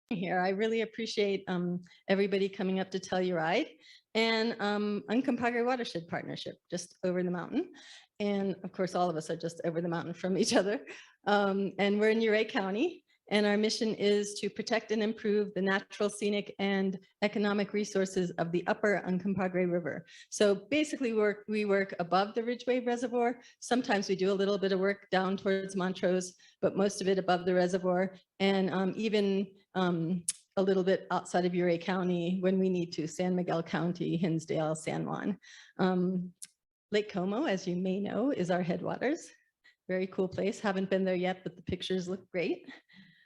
Here. I really appreciate everybody coming up to Telluride and Uncompaghre Watershed Partnership just over the mountain. And of course, all of us are just over the mountain from each other. And we're in Uray County. And our mission is to protect and improve the natural, scenic, and economic resources of the upper Uncompaghre River. So basically, we work above the Ridgeway Reservoir. Sometimes we do a little bit of work down towards Montrose, but most of it above the reservoir, and even a little bit outside of Uray County when we need to, San Miguel County, Hinsdale, San Juan. Lake Como, as you may know, is our headwaters. Very cool place. Haven't been there yet, but the pictures look great.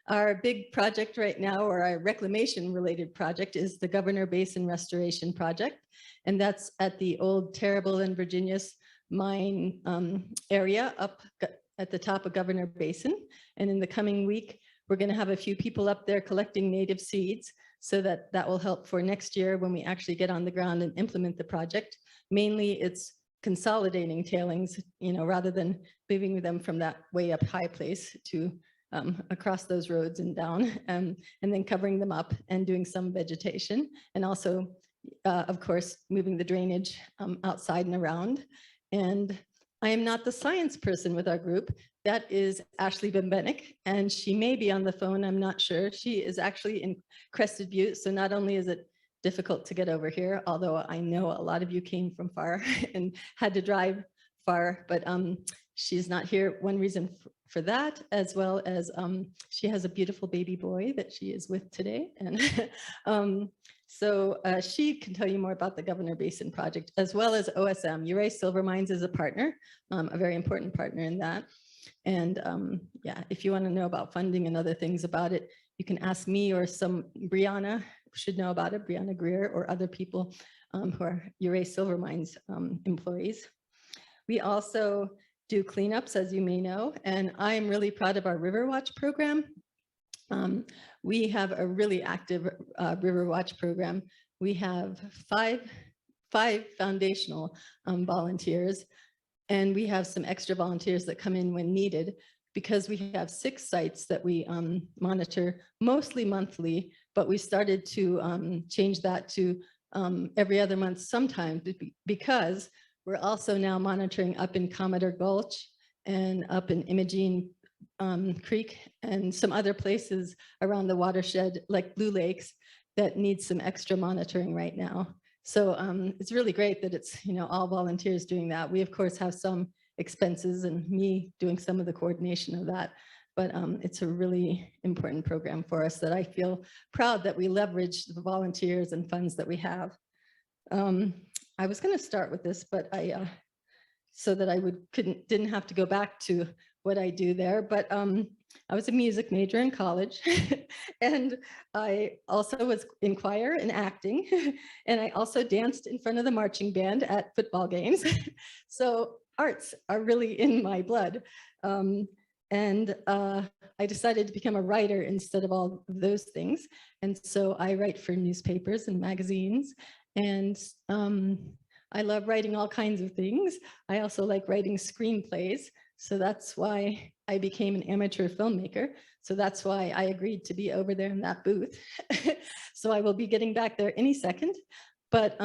Our big project right now, or our reclamation related project, is the Governor Basin Restoration Project. And that's at the old Terrible and Virginius mine area up at the top of Governor Basin. And in the coming week, we're going to have a few people up there collecting native seeds so that will help for next year when we actually get on the ground and implement the project. Mainly it's consolidating tailings, rather than moving them from that way up high place to across those roads and down, and then covering them up and doing some vegetation, and also, of course, moving the drainage outside and around. And I am not the science person with our group. That is Ashley Bembenek, and she may be on the phone, I'm not sure. She is actually in Crested Butte, so not only is it difficult to get over here, although I know a lot of you came from far and had to drive far, but she's not here. One reason for that, as well as she has a beautiful baby boy that she is with today. And so she can tell you more about the Governor Basin Project, as well as OSM. Uray Silver Mines is a partner, a very important partner in that. And yeah, if you want to know about funding and other things about it, you can ask me or Brianna should know about it, Brianna Greer, or other people who are Uray Silver Mines employees. We also do cleanups, as you may know, and I am really proud of our River Watch program. We have a really active River Watch program. We have five foundational volunteers, and we have some extra volunteers that come in when needed, because we have 6 sites that we monitor mostly monthly, but we started to change that to every other month sometimes, because we're also now monitoring up in Commodore Gulch and up in Imogene Creek and some other places around the watershed, like Blue Lakes, that need some extra monitoring right now. So it's really great that it's all volunteers doing that. We of course have some expenses and me doing some of the coordination of that, but it's a really important program for us that I feel proud that we leverage the volunteers and funds that we have. I was going to start with this, but so that I didn't have to go back to what I do there. But I was a music major in college, and I also was in choir and acting, and I also danced in front of the marching band at football games. So arts are really in my blood. And I decided to become a writer instead of all of those things. And so I write for newspapers and magazines. And I love writing all kinds of things. I also like writing screenplays. So that's why I became an amateur filmmaker. So that's why I agreed to be over there in that booth. So I will be getting back there any second. But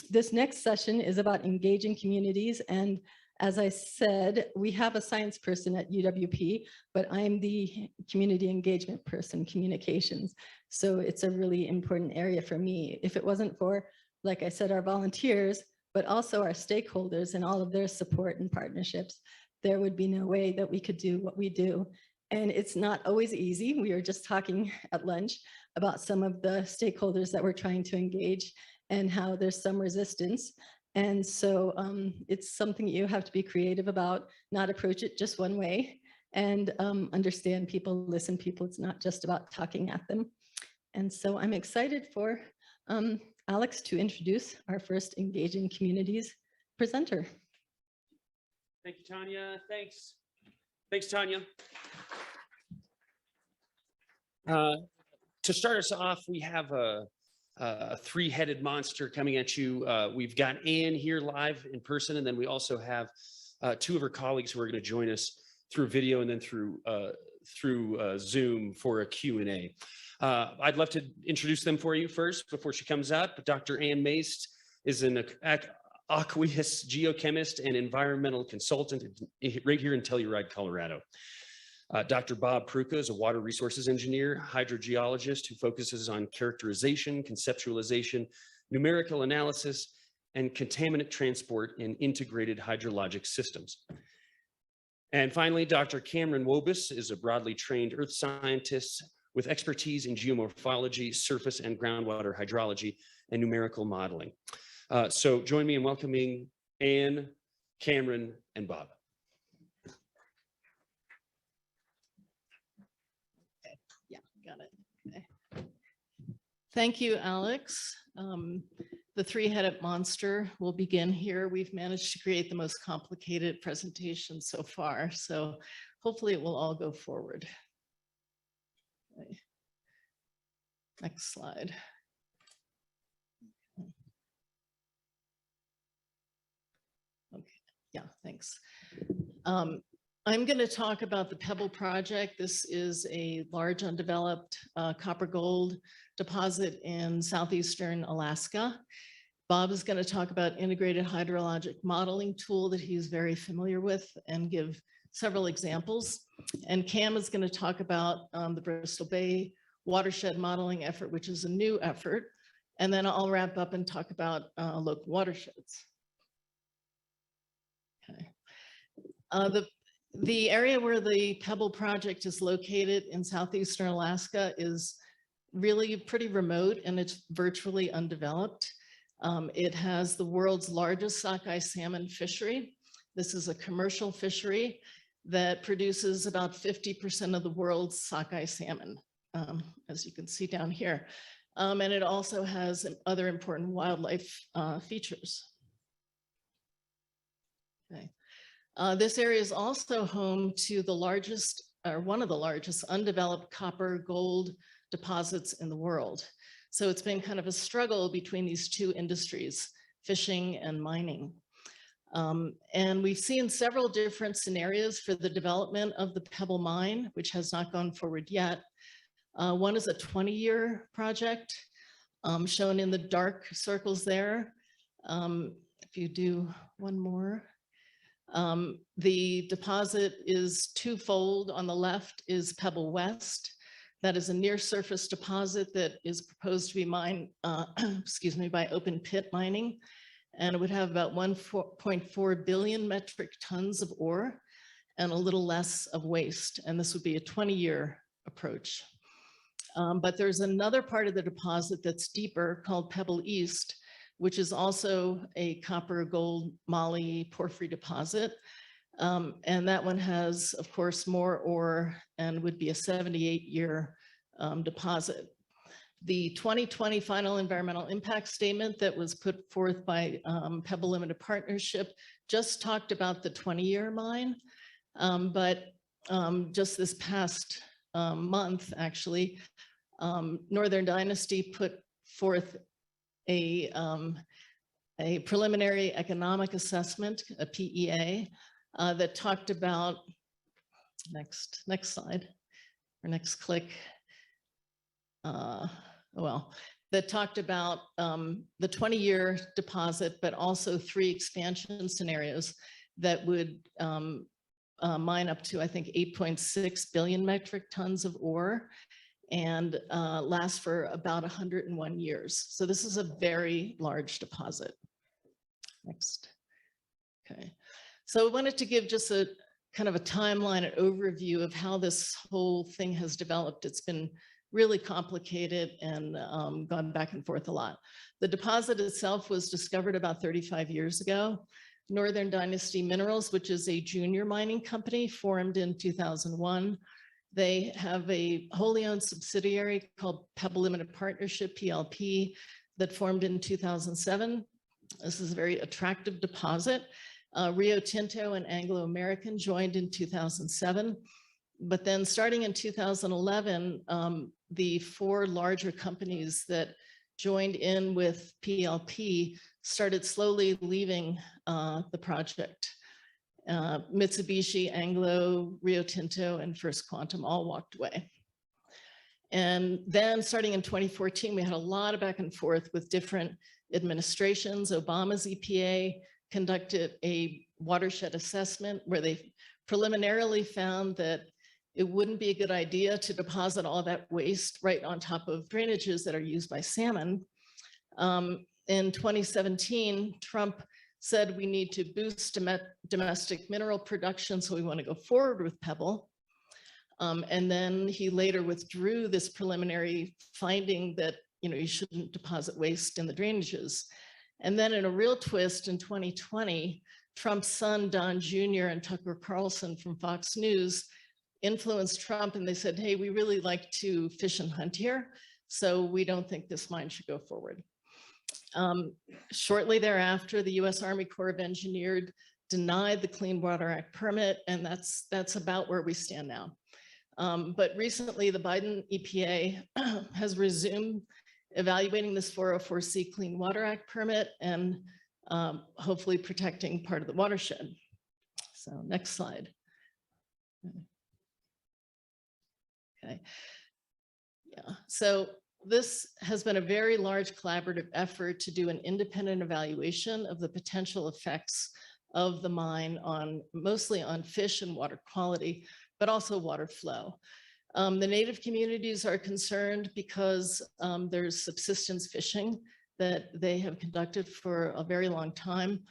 this next session is about engaging communities. And as I said, we have a science person at UWP, but I'm the community engagement person, communications. So it's a really important area for me. If it wasn't for, like I said, our volunteers, but also our stakeholders and all of their support and partnerships, there would be no way that we could do what we do. And it's not always easy. We were just talking at lunch about some of the stakeholders that we're trying to engage and how there's some resistance. And so it's something you have to be creative about, not approach it just one way, and understand people, listen people. It's not just about talking at them. And so I'm excited for Alex to introduce our first Engaging Communities presenter. Thank you, Tanya. Thanks. Thanks, Tanya. To start us off, we have a three-headed monster coming at you. We've got Ann here live in person, and then we also have 2 of her colleagues who are going to join us through video and then through Zoom for a Q&A. I'd love to introduce them for you first before she comes up. Dr. Ann MAEST is an aqueous geochemist and environmental consultant right here in Telluride, Colorado. Dr. Bob PRUCHA is a water resources engineer, hydrogeologist who focuses on characterization, conceptualization, numerical analysis, and contaminant transport in integrated hydrologic systems. And finally, Dr. Cameron WOBUS is a broadly trained earth scientist with expertise in geomorphology, surface and groundwater hydrology, and numerical modeling. So join me in welcoming Ann, Cameron, and Bob. Yeah, got it. Okay. Thank you, Alex. The three-headed monster will begin here. We've managed to create the most complicated presentation so far, so hopefully it will all go forward. Okay. Next slide. Okay, yeah, thanks. I'm going to talk about the Pebble Project. This is a large undeveloped copper gold deposit in southeastern Alaska. Bob is going to talk about integrated hydrologic modeling tool that he's very familiar with and give several examples. And Cam is going to talk about the Bristol Bay watershed modeling effort, which is a new effort. And then I'll wrap up and talk about local watersheds. Okay. The area where the Pebble Project is located in southeastern Alaska is really pretty remote and it's virtually undeveloped. It has the world's largest sockeye salmon fishery. This is a commercial fishery that produces about 50% of the world's sockeye salmon, as you can see down here. And it also has other important wildlife features. Okay. This area is also home to the largest, or one of the largest undeveloped copper gold deposits in the world. So it's been kind of a struggle between these two industries, fishing and mining. And we've seen several different scenarios for the development of the Pebble mine, which has not gone forward yet. One is a 20-year project, shown in the dark circles there. If you do one more. The deposit is twofold. On the left is Pebble West. That is a near surface deposit that is proposed to be mined, excuse me, by open pit mining. And it would have about 1.4 billion metric tons of ore and a little less of waste. And this would be a 20-year approach. But there's another part of the deposit that's deeper called Pebble East, which is also a copper, gold, moly, porphyry deposit. And that one has, of course, more ore and would be a 78-year deposit. The 2020 final environmental impact statement that was put forth by Pebble Limited Partnership just talked about the 20-year mine. But just this past month, actually, Northern Dynasty put forth a preliminary economic assessment, a PEA, that talked about, next slide, or next click, that talked about the 20-year deposit, but also 3 expansion scenarios that would mine up to, I think, 8.6 billion metric tons of ore and last for about 101 years. So this is a very large deposit. Next. Okay. So I wanted to give just a kind of a timeline, an overview of how this whole thing has developed. It's been really complicated and gone back and forth a lot. The deposit itself was discovered about 35 years ago. Northern Dynasty Minerals, which is a junior mining company, formed in 2001. They have a wholly owned subsidiary called Pebble Limited Partnership, PLP, that formed in 2007. This is a very attractive deposit. Rio Tinto and Anglo American joined in 2007. But then starting in 2011, the 4 larger companies that joined in with PLP started slowly leaving the project. Mitsubishi, Anglo, Rio Tinto, and First Quantum all walked away. And then starting in 2014, we had a lot of back and forth with different administrations. Obama's EPA conducted a watershed assessment where they preliminarily found that it wouldn't be a good idea to deposit all that waste right on top of drainages that are used by salmon. In 2017, Trump said we need to boost domestic mineral production, so we want to go forward with Pebble. And then he later withdrew this preliminary finding that, you know, you shouldn't deposit waste in the drainages. And then in a real twist in 2020, Trump's son, Don Jr. and Tucker Carlson from Fox News influenced Trump, and they said, hey, we really like to fish and hunt here, so we don't think this mine should go forward. Shortly thereafter, the U.S. Army Corps of Engineers denied the Clean Water Act permit, and that's about where we stand now. But recently, the Biden EPA has resumed evaluating this 404C Clean Water Act permit and hopefully protecting part of the watershed. So next slide. Okay. Yeah, so this has been a very large collaborative effort to do an independent evaluation of the potential effects of the mine on mostly on fish and water quality, but also water flow. The native communities are concerned because there's subsistence fishing that they have conducted for a very long time.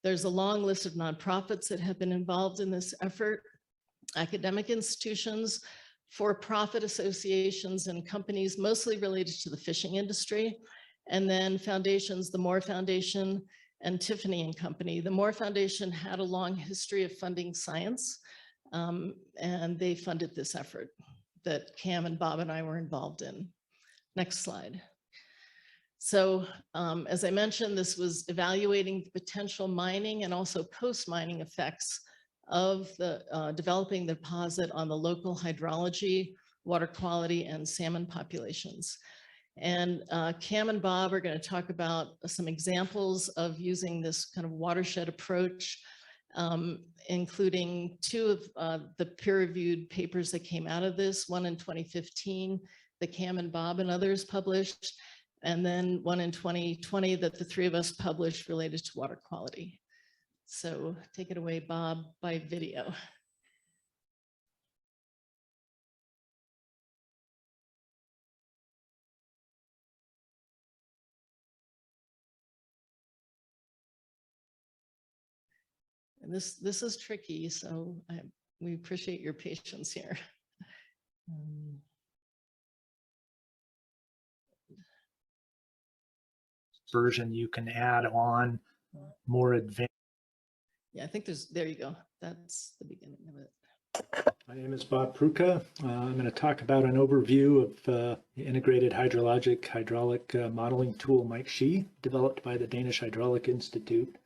There's a long list of nonprofits that have been involved in this effort, academic institutions, for-profit associations and companies mostly related to the fishing industry, and then foundations, the Moore Foundation and Tiffany and Company. The Moore Foundation had a long history of funding science, and they funded this effort that Cam and Bob and I were involved in. Next slide. So as I mentioned, this was evaluating the potential mining and also post-mining effects of the developing the deposit on the local hydrology, water quality, and salmon populations. And Cam and Bob are going to talk about some examples of using this kind of watershed approach, including two of the peer-reviewed papers that came out of this, one in 2015 that Cam and Bob and others published, and then one in 2020 that the three of us published related to water quality. So take it away, Bob, by video. And this is tricky, so we appreciate your patience here. Version you can add on more advanced. Yeah, I think there you go. That's the beginning of it. My name is Bob PRUCHA. I'm going to talk about an overview of the integrated hydraulic modeling tool MAEST, developed by the Danish Hydraulic Institute,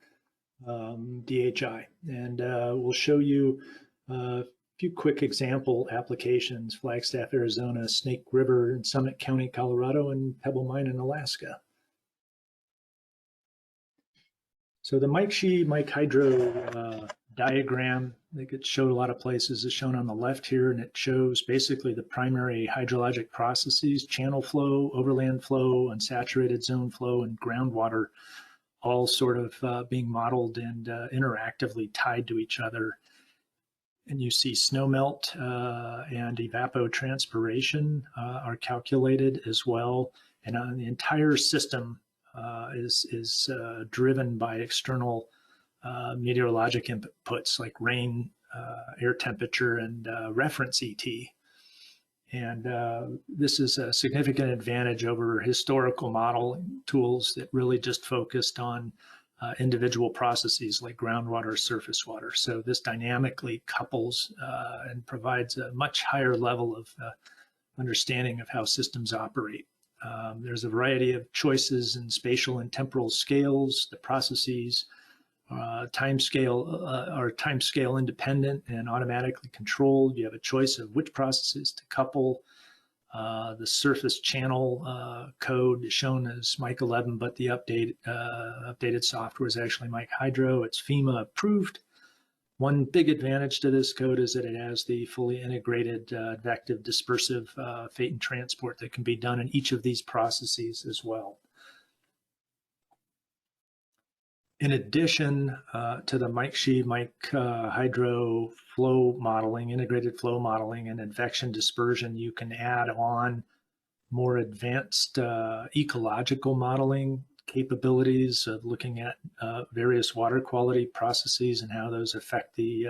DHI. And we'll show you a few quick example applications: Flagstaff, Arizona, Snake River in Summit County, Colorado, and Pebble Mine in Alaska. So the MAEST hydro diagram that gets showed a lot of places is shown on the left here, and it shows basically the primary hydrologic processes: channel flow, overland flow, unsaturated zone flow, and groundwater, all sort of being modeled and interactively tied to each other. And you see snowmelt and evapotranspiration are calculated as well. And on the entire system is driven by external meteorologic inputs like rain, air temperature, and reference ET. And this is a significant advantage over historical modeling tools that really just focused on individual processes like groundwater, surface water. So this dynamically couples and provides a much higher level of understanding of how systems operate. There's a variety of choices in spatial and temporal scales. The processes time scale are time scale independent and automatically controlled. You have a choice of which processes to couple. The surface channel code is shown as Mike 11, but the updated software is actually Mike Hydro. It's FEMA approved. One big advantage to this code is that it has the fully integrated advective dispersive fate and transport that can be done in each of these processes as well. In addition to the Mike hydro flow modeling, integrated flow modeling, and advection dispersion, you can add on more advanced ecological modeling capabilities of looking at various water quality processes and how those affect the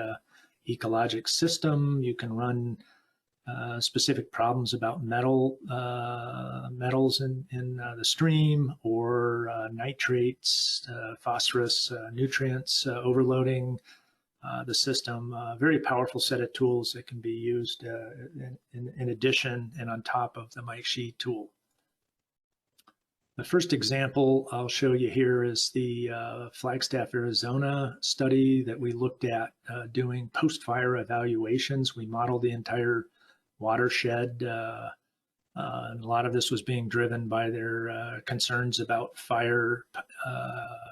ecologic system. You can run specific problems about metals in the stream, or nitrates, phosphorus, nutrients overloading the system. Very powerful set of tools that can be used in addition and on top of the MAEST tool. The first example I'll show you here is the Flagstaff, Arizona study that we looked at doing post-fire evaluations. We modeled the entire watershed, and a lot of this was being driven by their concerns about fire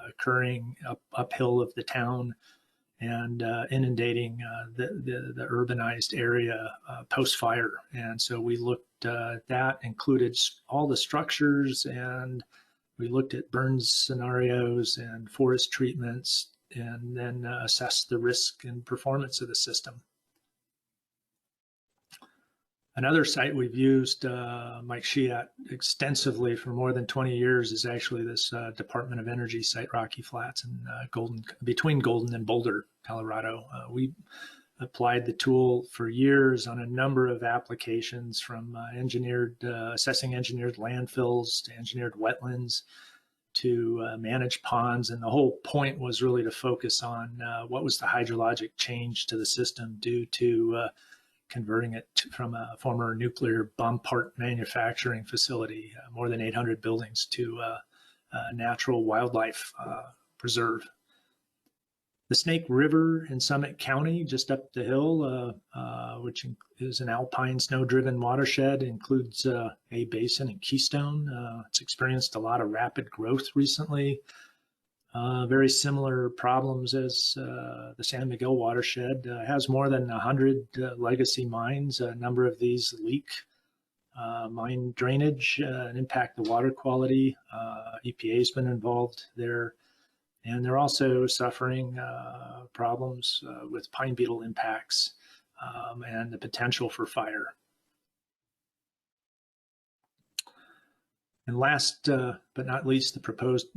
occurring uphill of the town and inundating the urbanized area post-fire. And so we looked that included all the structures, and we looked at burns scenarios and forest treatments, and then assessed the risk and performance of the system. Another site we've used MAEST at extensively for more than 20 years is actually this Department of Energy site, Rocky Flats, and between Golden and Boulder, Colorado. We applied the tool for years on a number of applications, from assessing engineered landfills to engineered wetlands to managed ponds. And the whole point was really to focus on what was the hydrologic change to the system due to converting it from a former nuclear bomb part manufacturing facility, more than 800 buildings, to a natural wildlife preserve. The Snake River in Summit County, just up the hill, which is an alpine snow-driven watershed, includes a basin and Keystone. It's experienced a lot of rapid growth recently. Very similar problems as the San Miguel Watershed. Has more than 100 legacy mines. A number of these leak mine drainage and impact the water quality. EPA has been involved there. And they're also suffering problems with pine beetle impacts and the potential for fire. And last but not least, the proposed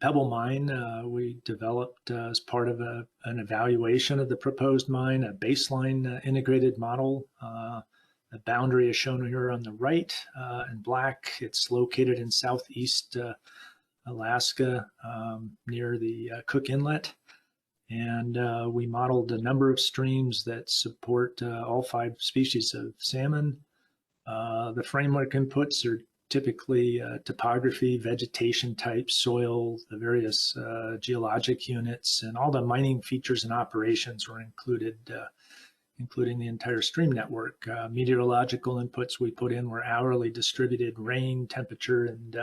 Pebble Mine. We developed as part of an evaluation of the proposed mine, a baseline integrated model. The boundary is shown here on the right in black. It's located in southeast Alaska, near the Cook Inlet. And we modeled a number of streams that support all 5 species of salmon. The framework inputs are typically topography, vegetation types, soil, the various geologic units, and all the mining features and operations were included, including the entire stream network. Meteorological inputs we put in were hourly distributed rain, temperature, and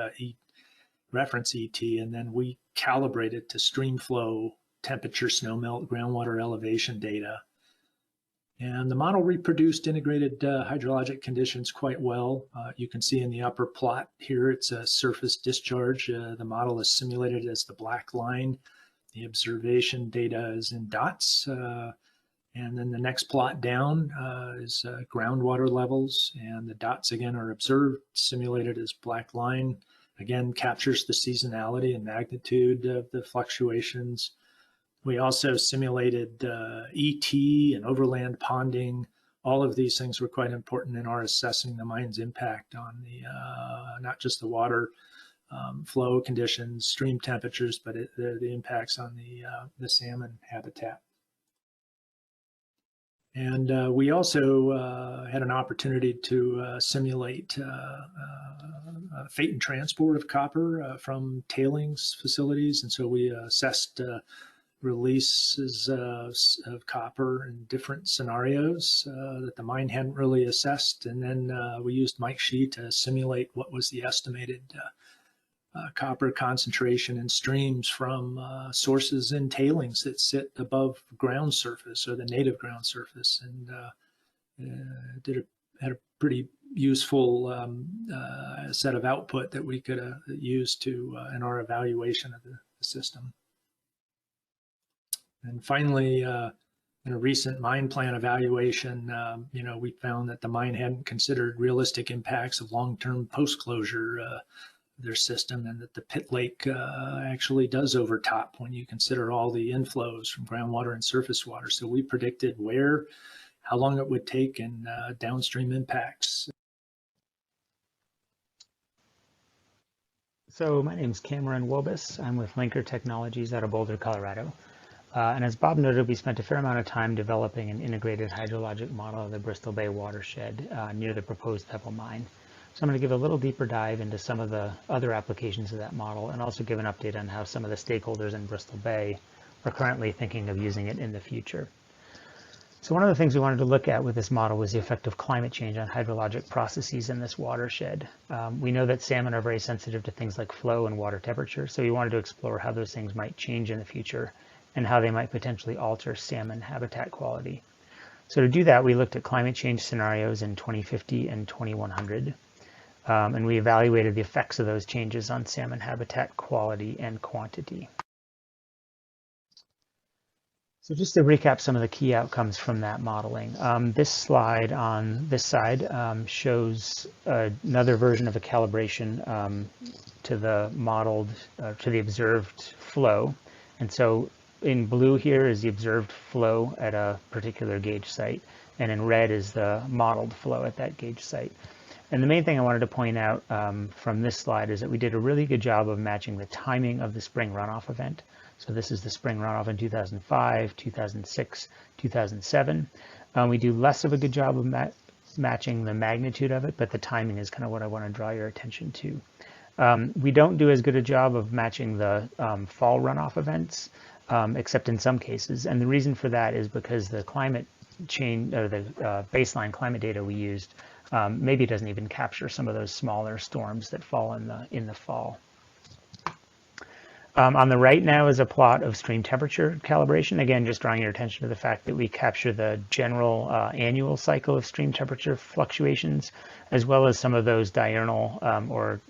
reference ET, and then we calibrated to stream flow, temperature, snowmelt, groundwater elevation data. And the model reproduced integrated hydrologic conditions quite well. You can see in the upper plot here, it's a surface discharge. The model is simulated as the black line. The observation data is in dots. And then the next plot down is groundwater levels. And the dots again are observed, simulated as black line. Again, captures the seasonality and magnitude of the fluctuations. We also simulated ET and overland ponding. All of these things were quite important in our assessing the mine's impact on the not just the water flow conditions, stream temperatures, but the impacts on the salmon habitat. And we also had an opportunity to simulate fate and transport of copper from tailings facilities. And so we assessed releases of copper in different scenarios that the mine hadn't really assessed. And then we used MAEST to simulate what was the estimated copper concentration in streams from sources and tailings that sit above ground surface or the native ground surface, and had a pretty useful set of output that we could use to in our evaluation of the system. And finally, in a recent mine plan evaluation, we found that the mine hadn't considered realistic impacts of long-term post-closure their system, and that the pit lake actually does overtop when you consider all the inflows from groundwater and surface water. So we predicted how long it would take, and downstream impacts. So my name is Cameron WOBUS. I'm with Linker Technologies out of Boulder, Colorado. And as Bob noted, we spent a fair amount of time developing an integrated hydrologic model of the Bristol Bay watershed near the proposed Pebble mine. So I'm going to give a little deeper dive into some of the other applications of that model, and also give an update on how some of the stakeholders in Bristol Bay are currently thinking of using it in the future. So one of the things we wanted to look at with this model was the effect of climate change on hydrologic processes in this watershed. We know that salmon are very sensitive to things like flow and water temperature, so we wanted to explore how those things might change in the future and how they might potentially alter salmon habitat quality. So to do that, we looked at climate change scenarios in 2050 and 2100, and we evaluated the effects of those changes on salmon habitat quality and quantity. So just to recap some of the key outcomes from that modeling, this slide on this side shows another version of a calibration to the modeled, to the observed flow. And so in blue here is the observed flow at a particular gauge site, and in red is the modeled flow at that gauge site. And the main thing I wanted to point out from this slide is that we did a really good job of matching the timing of the spring runoff event. So this is the spring runoff in 2005, 2006, 2007. We do less of a good job of matching the magnitude of it, but the timing is kind of what I want to draw your attention to. We don't do as good a job of matching the fall runoff events, except in some cases. And the reason for that is because the climate change, or the baseline climate data we used, maybe doesn't even capture some of those smaller storms that fall in the fall. On the right now is a plot of stream temperature calibration. Again, just drawing your attention to the fact that we capture the general annual cycle of stream temperature fluctuations, as well as some of those diurnal or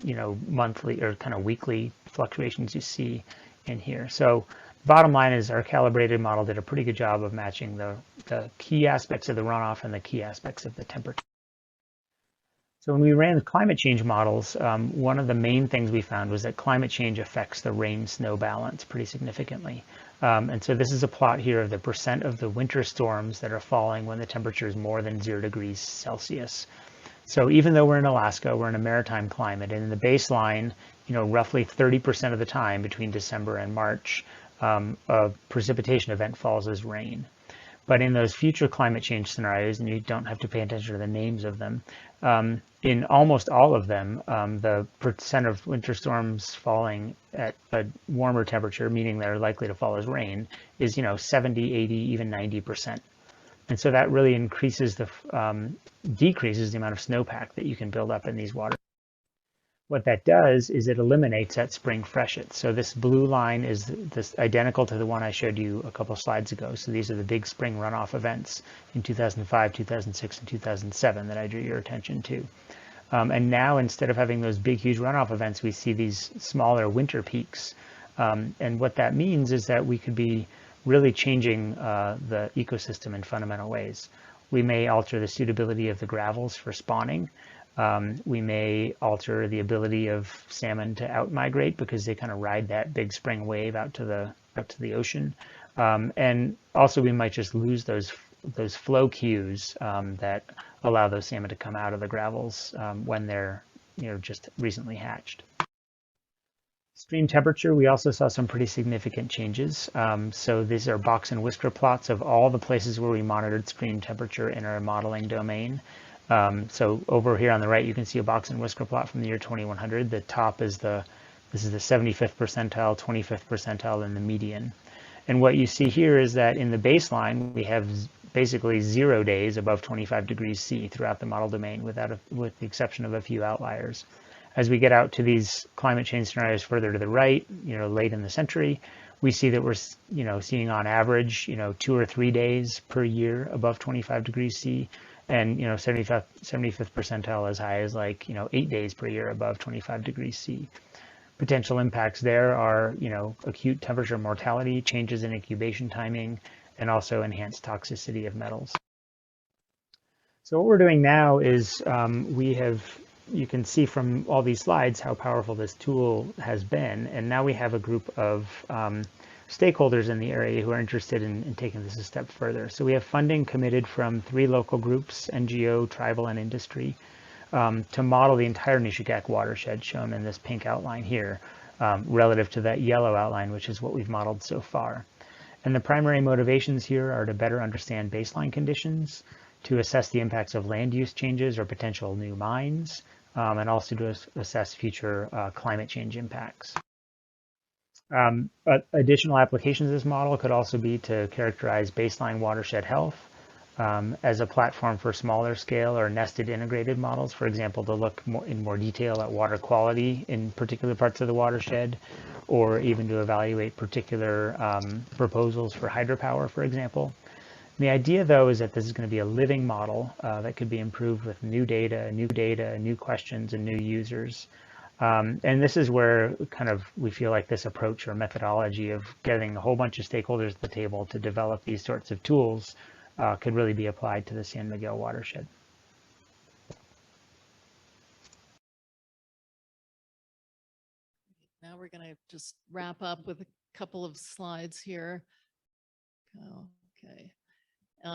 monthly or kind of weekly fluctuations you see in here. So bottom line is our calibrated model did a pretty good job of matching the key aspects of the runoff and the key aspects of the temperature. So when we ran the climate change models, one of the main things we found was that climate change affects the rain-snow balance pretty significantly. And so this is a plot here of the percent of the winter storms that are falling when the temperature is more than 0 degrees Celsius. So even though we're in Alaska, we're in a maritime climate, and in the baseline, roughly 30% of the time between December and March, a precipitation event falls as rain. But in those future climate change scenarios, and you don't have to pay attention to the names of them, in almost all of them, the percent of winter storms falling at a warmer temperature, meaning they're likely to fall as rain, is 70, 80, even 90%. And so that really decreases the amount of snowpack that you can build up in these waters. What that does is it eliminates that spring freshet. So this blue line is this identical to the one I showed you a couple slides ago. So these are the big spring runoff events in 2005, 2006, and 2007 that I drew your attention to. And now, instead of having those big, huge runoff events, we see these smaller winter peaks. And what that means is that we could be really changing the ecosystem in fundamental ways. We may alter the suitability of the gravels for spawning. We may alter the ability of salmon to out-migrate because they kind of ride that big spring wave out to the ocean. And also we might just lose those flow cues that allow those salmon to come out of the gravels when they're just recently hatched. Stream temperature, we also saw some pretty significant changes. So these are box and whisker plots of all the places where we monitored stream temperature in our modeling domain. So over here on the right, you can see a box and whisker plot from the year 2100. The top is this is the 75th percentile, 25th percentile, and the median. And what you see here is that in the baseline, we have basically 0 days above 25 degrees C throughout the model domain, with the exception of a few outliers. As we get out to these climate change scenarios further to the right, late in the century, we see that we're, seeing on average, 2 or 3 days per year above 25 degrees C, and 75th percentile as high as 8 days per year above 25 degrees C. Potential impacts there are, acute temperature mortality, changes in incubation timing, and also enhanced toxicity of metals. So what we're doing now is you can see from all these slides how powerful this tool has been, and now we have a group of stakeholders in the area who are interested in taking this a step further. So we have funding committed from 3 local groups, NGO, tribal, and industry, to model the entire Nishigaek watershed shown in this pink outline here, relative to that yellow outline, which is what we've modeled so far. And the primary motivations here are to better understand baseline conditions, to assess the impacts of land use changes or potential new mines, and also to assess future climate change impacts. But additional applications of this model could also be to characterize baseline watershed health as a platform for smaller scale or nested integrated models, for example, to look in more detail at water quality in particular parts of the watershed, or even to evaluate particular proposals for hydropower, for example. The idea, though, is that this is going to be a living model that could be improved with new data, new questions, and new users. And this is where we feel like this approach or methodology of getting a whole bunch of stakeholders at the table to develop these sorts of tools could really be applied to the San Miguel watershed. Now we're going to just wrap up with a couple of slides here. Okay.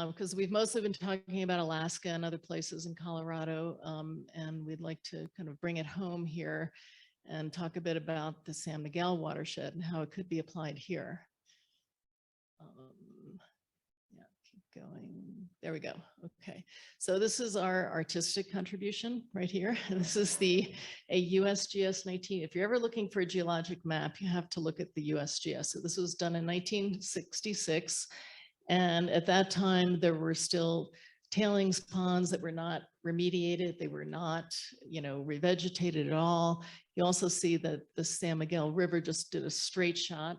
Because we've mostly been talking about Alaska and other places in Colorado, and we'd like to kind of bring it home here and talk a bit about the San Miguel watershed and how it could be applied here. Yeah, keep going. There we go. Okay. So this is our artistic contribution right here. This is a USGS 19. If you're ever looking for a geologic map, you have to look at the USGS. So this was done in 1966. And at that time, there were still tailings ponds that were not remediated. They were not, revegetated at all. You also see that the San Miguel River just did a straight shot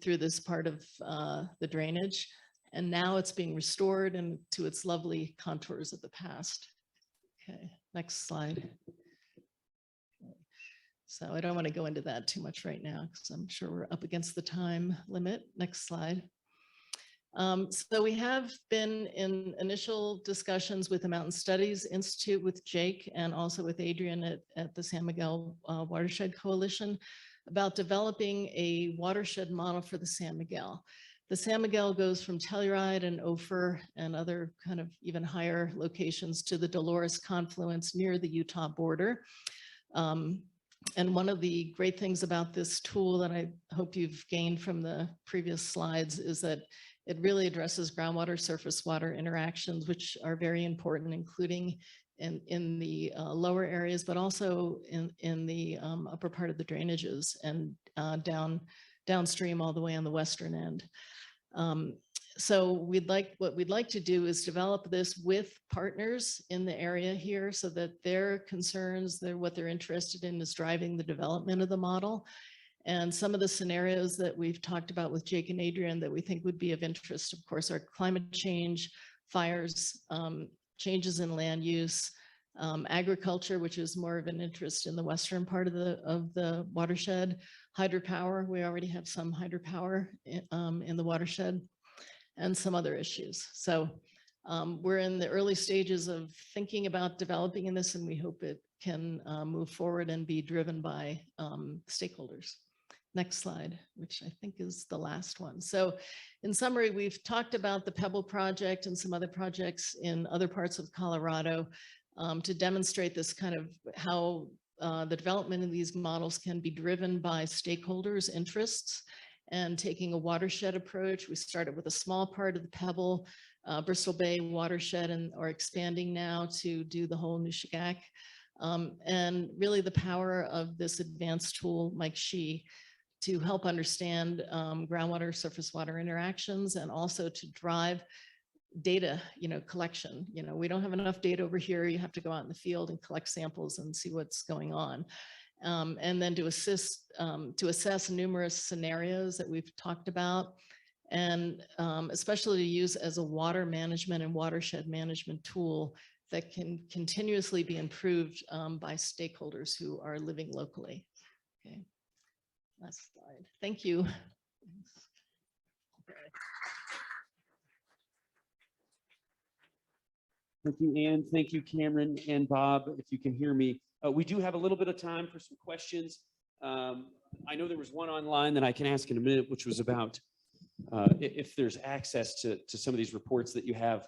through this part of the drainage. And now it's being restored and to its lovely contours of the past. Okay, next slide. So I don't want to go into that too much right now because I'm sure we're up against the time limit. Next slide. So we have been in initial discussions with the Mountain Studies Institute, with Jake, and also with Adrian at the San Miguel Watershed Coalition about developing a watershed model for the San Miguel. The San Miguel goes from Telluride and Ophir and other kind of even higher locations to the Dolores confluence near the Utah border. And one of the great things about this tool that I hope you've gained from the previous slides is that it really addresses groundwater, surface water interactions, which are very important, including in the lower areas, but also in the upper part of the drainages and downstream all the way on the western end. So what we'd like to do is develop this with partners in the area here so that their concerns, what they're interested in is driving the development of the model. And some of the scenarios that we've talked about with Jake and Adrian that we think would be of interest, of course, are climate change, fires, changes in land use, agriculture, which is more of an interest in the western part of the watershed, hydropower. We already have some hydropower in the watershed, and some other issues. So we're in the early stages of thinking about developing in this, and we hope it can move forward and be driven by stakeholders. Next slide, which I think is the last one. So in summary, we've talked about the Pebble project and some other projects in other parts of Colorado to demonstrate this kind of how the development of these models can be driven by stakeholders' interests and taking a watershed approach. We started with a small part of the Pebble, Bristol Bay watershed, and are expanding now to do the whole Nishigaek. And really the power of this advanced tool, Mike Shee, to help understand groundwater, surface water interactions, and also to drive data, collection. We don't have enough data over here. You have to go out in the field and collect samples and see what's going on. And then to assess numerous scenarios that we've talked about, and especially to use as a water management and watershed management tool that can continuously be improved by stakeholders who are living locally. Okay, last slide. Thank you. Thank you, Ann. Thank you, Cameron and Bob. If you can hear me, we do have a little bit of time for some questions. I know there was one online that I can ask in a minute, which was about if there's access to some of these reports that you have.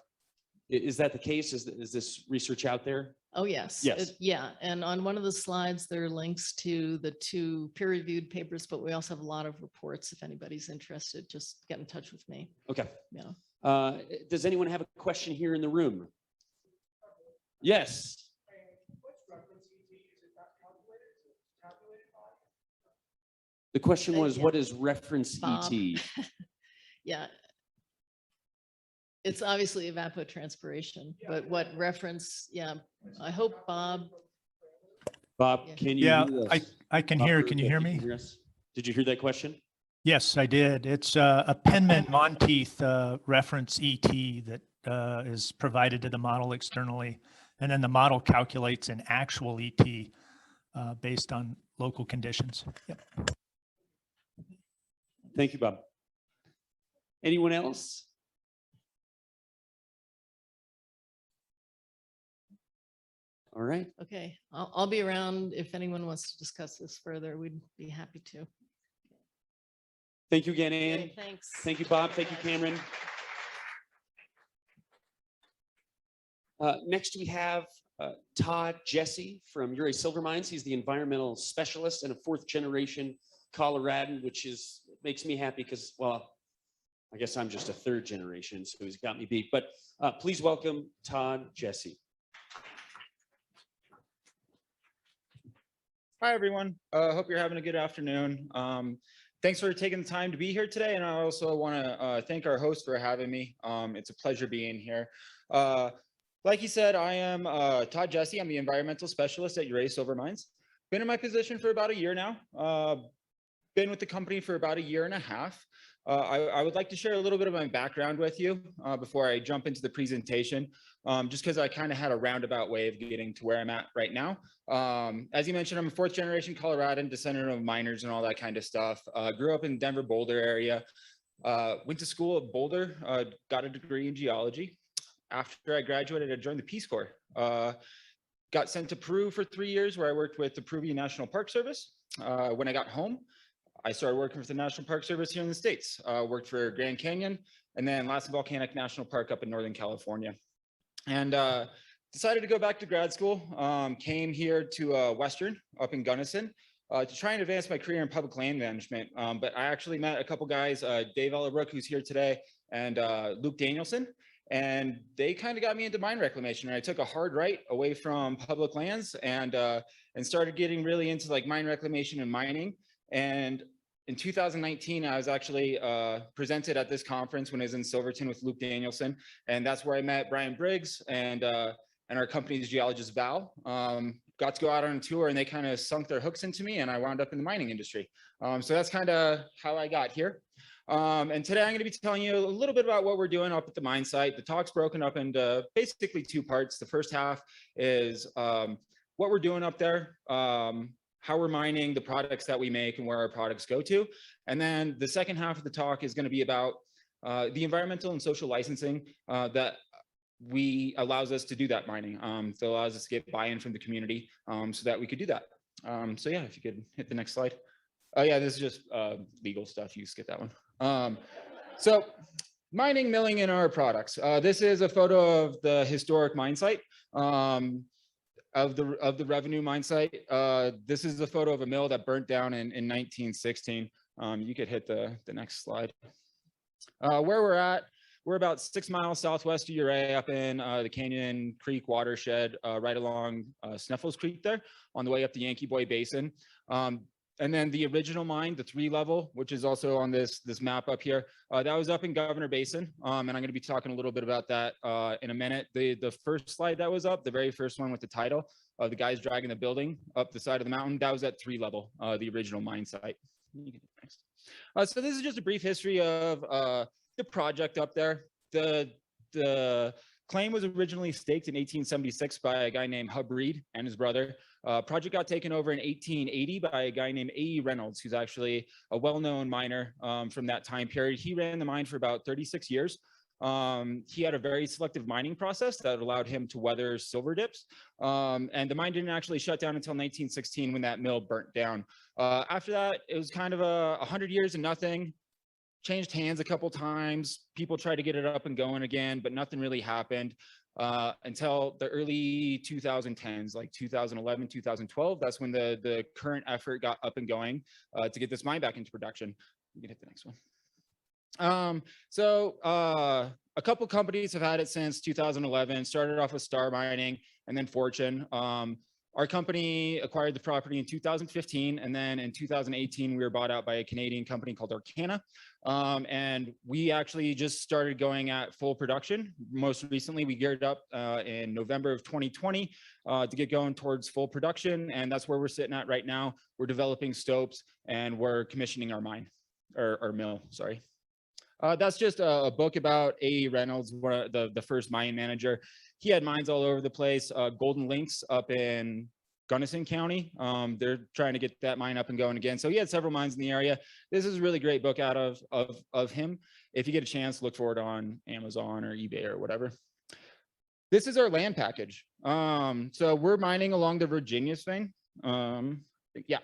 Is that the case? Is this research out there? Oh, yes. Yes. Yeah. And on one of the slides, there are links to the 2 peer-reviewed papers, but we also have a lot of reports. If anybody's interested, just get in touch with me. Okay. Yeah. Does anyone have a question here in the room? Yes. The question was, Yeah. what is reference Bob. ET? Yeah. It's obviously evapotranspiration, but what reference, yeah, I hope Bob. Bob, Yeah. can you Yeah, hear us? I can Bob, hear. or Can you if hear me? us? Did you hear that question? Yes, I did. It's a Penman-Monteith reference ET that is provided to the model externally. And then the model calculates an actual ET based on local conditions. Yep. Thank you, Bob. Anyone else? All right. Okay, I'll be around if anyone wants to discuss this further. We'd be happy to. Thank you again, Ann. Okay, thanks. Thank you, Bob. Thank you, Cameron. Next, we have Todd Jesse from Uri Silver Mines. He's the environmental specialist and a 4th generation Coloradan, which makes me happy because, well, I guess I'm just a 3rd generation, so he's got me beat. But please welcome Todd Jesse. Hi, everyone. Hope you're having a good afternoon. Thanks for taking the time to be here today. And I also want to thank our host for having me. It's a pleasure being here. Like he said, I am Todd Jesse. I'm the environmental specialist at Uri Silver Mines. Been in my position for about a year now. Been with the company for about 1.5 years. I would like to share a little bit of my background with you before I jump into the presentation, just because I kind of had a roundabout way of getting to where I'm at right now. As you mentioned, I'm a 4th generation Coloradan, descendant of miners and all that kind of stuff. Grew up in Denver, Boulder area. Went to school at Boulder, got a degree in geology. After I graduated, I joined the Peace Corps. Got sent to Peru for 3 years, where I worked with the Peruvian National Park Service. When I got home, I started working with the National Park Service here in the States. Worked for Grand Canyon and then Lassen Volcanic National Park up in Northern California. And decided to go back to grad school. Came here to Western up in Gunnison to try and advance my career in public land management. But I actually met a couple guys, Dave Ellabrook, who's here today, and Luke Danielson. And they kind of got me into mine reclamation. And I took a hard right away from public lands and started getting really into like mine reclamation and mining. And in 2019, I was actually presented at this conference when I was in Silverton with Luke Danielson. And that's where I met Brian Briggs and our company's geologist, Val. Got to go out on a tour and they kind of sunk their hooks into me and I wound up in the mining industry. So that's kind of how I got here. And today I'm going to be telling you a little bit about what we're doing up at the mine site. The talk's broken up into basically 2 parts. The first half is what we're doing up there, how we're mining, the products that we make and where our products go to. And then the second half of the talk is going to be about the environmental and social licensing that allows us to do that mining. That allows us to get buy-in from the community so that we could do that. So yeah, if you could hit the next slide. Oh yeah, this is just legal stuff. You skip that one. So mining, milling, and our products. This is a photo of the historic mine site, of the revenue mine site. This is a photo of a mill that burnt down in 1916. You could hit the next slide. Where we're at, we're about 6 miles southwest of Uri, up in the Canyon Creek watershed, right along Sneffels Creek there, on the way up the Yankee Boy Basin. And then the original mine, the 3-level, which is also on this map up here, that was up in Governor Basin. And I'm going to be talking a little bit about that in a minute. The first slide that was up, the very first one with the title of the guys dragging the building up the side of the mountain, that was at 3-level, the original mine site. So this is just a brief history of the project up there. The claim was originally staked in 1876 by a guy named Hub Reed and his brother. Project got taken over in 1880 by a guy named A.E. Reynolds, who's actually a well-known miner from that time period. He ran the mine for about 36 years. He had a very selective mining process that allowed him to weather silver dips. And the mine didn't actually shut down until 1916 when that mill burnt down. After that, it was kind of 100 years and nothing. Changed hands a couple times. People tried to get it up and going again, but nothing really happened until the early 2010s, like 2011, 2012. That's when the current effort got up and going to get this mine back into production. You can hit the next one. A couple companies have had it since 2011. Started off with Star Mining and then Fortune. Our company acquired the property in 2015, and then in 2018, we were bought out by a Canadian company called Arcana. And we actually just started going at full production. Most recently, we geared up in November of 2020 to get going towards full production, and that's where we're sitting at right now. We're developing stopes, and we're commissioning our mine, or our mill, sorry. That's just a book about A.E. Reynolds, the first mine manager. He had mines all over the place. Golden Links up in Gunnison County. They're trying to get that mine up and going again. So he had several mines in the area. This is a really great book out of him. If you get a chance, look for it on Amazon or eBay or whatever. This is our land package. So we're mining along the Virginius vein. Yeah.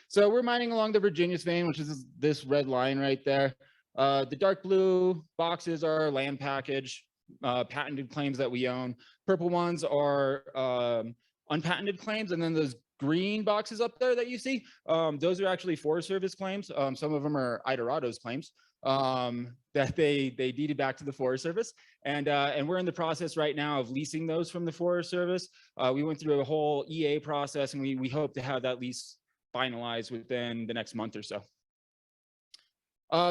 So we're mining along the Virginius vein, which is this red line right there. The dark blue boxes are our land package, patented claims that we own. Purple ones are unpatented claims, and then those green boxes up there that you see, those are actually Forest Service claims. Some of them are Idorado's claims that they deeded back to the Forest Service, and we're in the process right now of leasing those from the Forest Service. We went through a whole EA process, and we hope to have that lease finalized within the next month or so.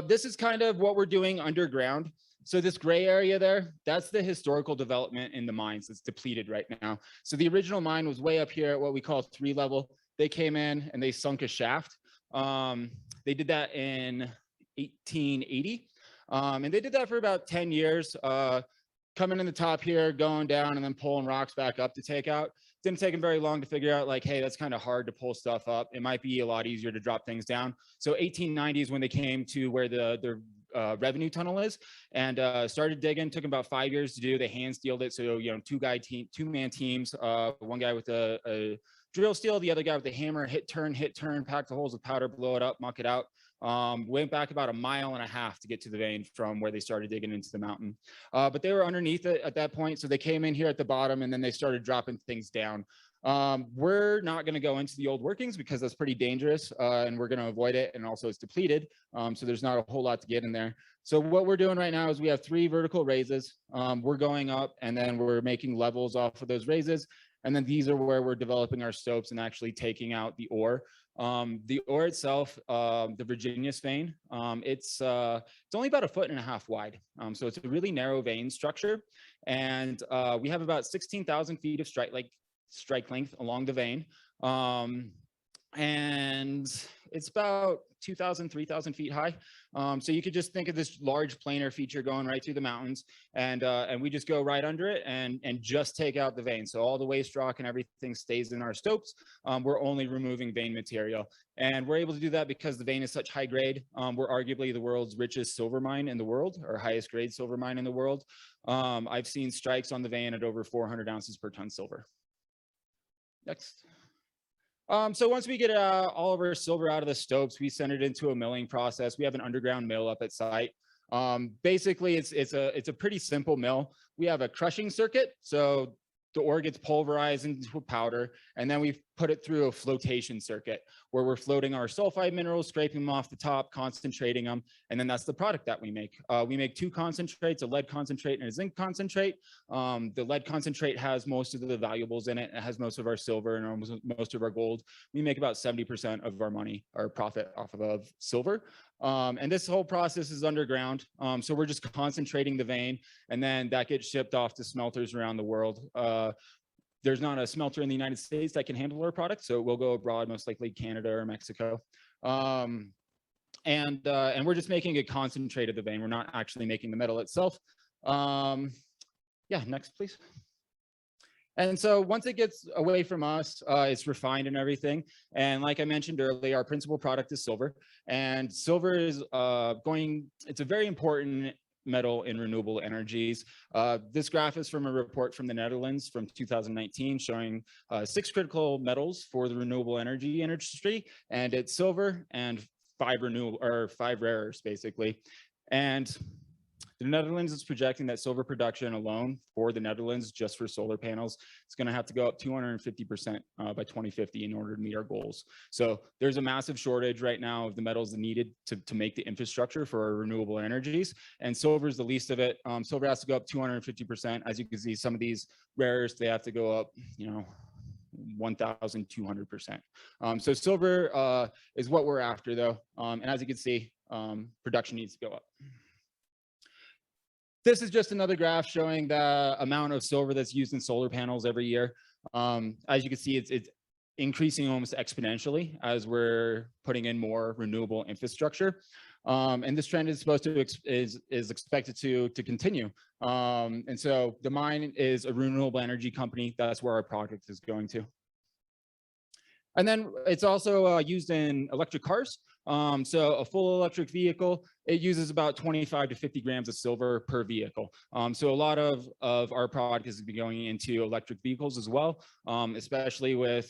This is kind of what we're doing underground. So this gray area there, that's the historical development in the mines. It's depleted right now. So the original mine was way up here at what we call 3-level. They came in and they sunk a shaft. They did that in 1880. And they did that for about 10 years, coming in the top here, going down, and then pulling rocks back up to take out. Didn't take them very long to figure out, like, hey, that's kind of hard to pull stuff up. It might be a lot easier to drop things down. So 1890 is when they came to where the revenue tunnel is, and started digging. Took them about 5 years to do. They hand steeled it. So, you know, two-man teams, one guy with a drill steel, the other guy with the hammer, hit, turn, pack the holes with powder, blow it up, muck it out. Went back about 1.5 miles to get to the vein from where they started digging into the mountain. But they were underneath it at that point. So they came in here at the bottom, and then they started dropping things down. We're not going to go into the old workings because that's pretty dangerous, and we're going to avoid it. And also it's depleted. So there's not a whole lot to get in there. So what we're doing right now is we have 3 vertical raises. We're going up, and then we're making levels off of those raises. And then these are where we're developing our stopes and actually taking out the ore. The ore itself, the Virginius vein, it's only about 1.5 feet wide. So it's a really narrow vein structure. And we have about 16,000 feet of strike length along the vein. And it's about 2,000, 3,000 feet high. So you could just think of this large planar feature going right through the mountains, and we just go right under it and just take out the vein. So all the waste rock and everything stays in our stopes. We're only removing vein material, and we're able to do that because the vein is such high grade. We're arguably the world's richest silver mine in the world, or highest grade silver mine in the world. I've seen strikes on the vein at over 400 ounces per ton silver. Next. So once we get all of our silver out of the stopes, we send it into a milling process. We have an underground mill up at site. Basically, it's a pretty simple mill. We have a crushing circuit. So the ore gets pulverized into a powder, and then we put it through a flotation circuit where we're floating our sulfide minerals, scraping them off the top, concentrating them, and then that's the product that we make. We make two concentrates, a lead concentrate and a zinc concentrate. The lead concentrate has most of the valuables in it. It has most of our silver and most of our gold. We make about 70% of our money, our profit off of silver. And this whole process is underground. So we're just concentrating the vein, and then that gets shipped off to smelters around the world. There's not a smelter in the United States that can handle our product, so we'll go abroad, most likely Canada or Mexico. And we're just making a concentrate of the vein. We're not actually making the metal itself. Yeah, next, please. And so once it gets away from us, it's refined and everything. And like I mentioned earlier, our principal product is silver. And silver is it's a very important metal in renewable energies. This graph is from a report from the Netherlands from 2019 showing 6 critical metals for the renewable energy industry, and it's silver and 5 rare earths basically. And the Netherlands is projecting that silver production alone for the Netherlands, just for solar panels, is going to have to go up 250% by 2050 in order to meet our goals. So there's a massive shortage right now of the metals needed to make the infrastructure for our renewable energies. And silver is the least of it. Silver has to go up 250%. As you can see, some of these rare earths, they have to go up, 1,200%. So silver is what we're after though. And as you can see, production needs to go up. This is just another graph showing the amount of silver that's used in solar panels every year. As you can see, it's increasing almost exponentially as we're putting in more renewable infrastructure. And this trend is supposed to is expected to continue. And so the mine is a renewable energy company. That's where our product is going to. And then it's also used in electric cars. So a full electric vehicle, it uses about 25 to 50 grams of silver per vehicle. So a lot of our product is going into electric vehicles as well, especially with,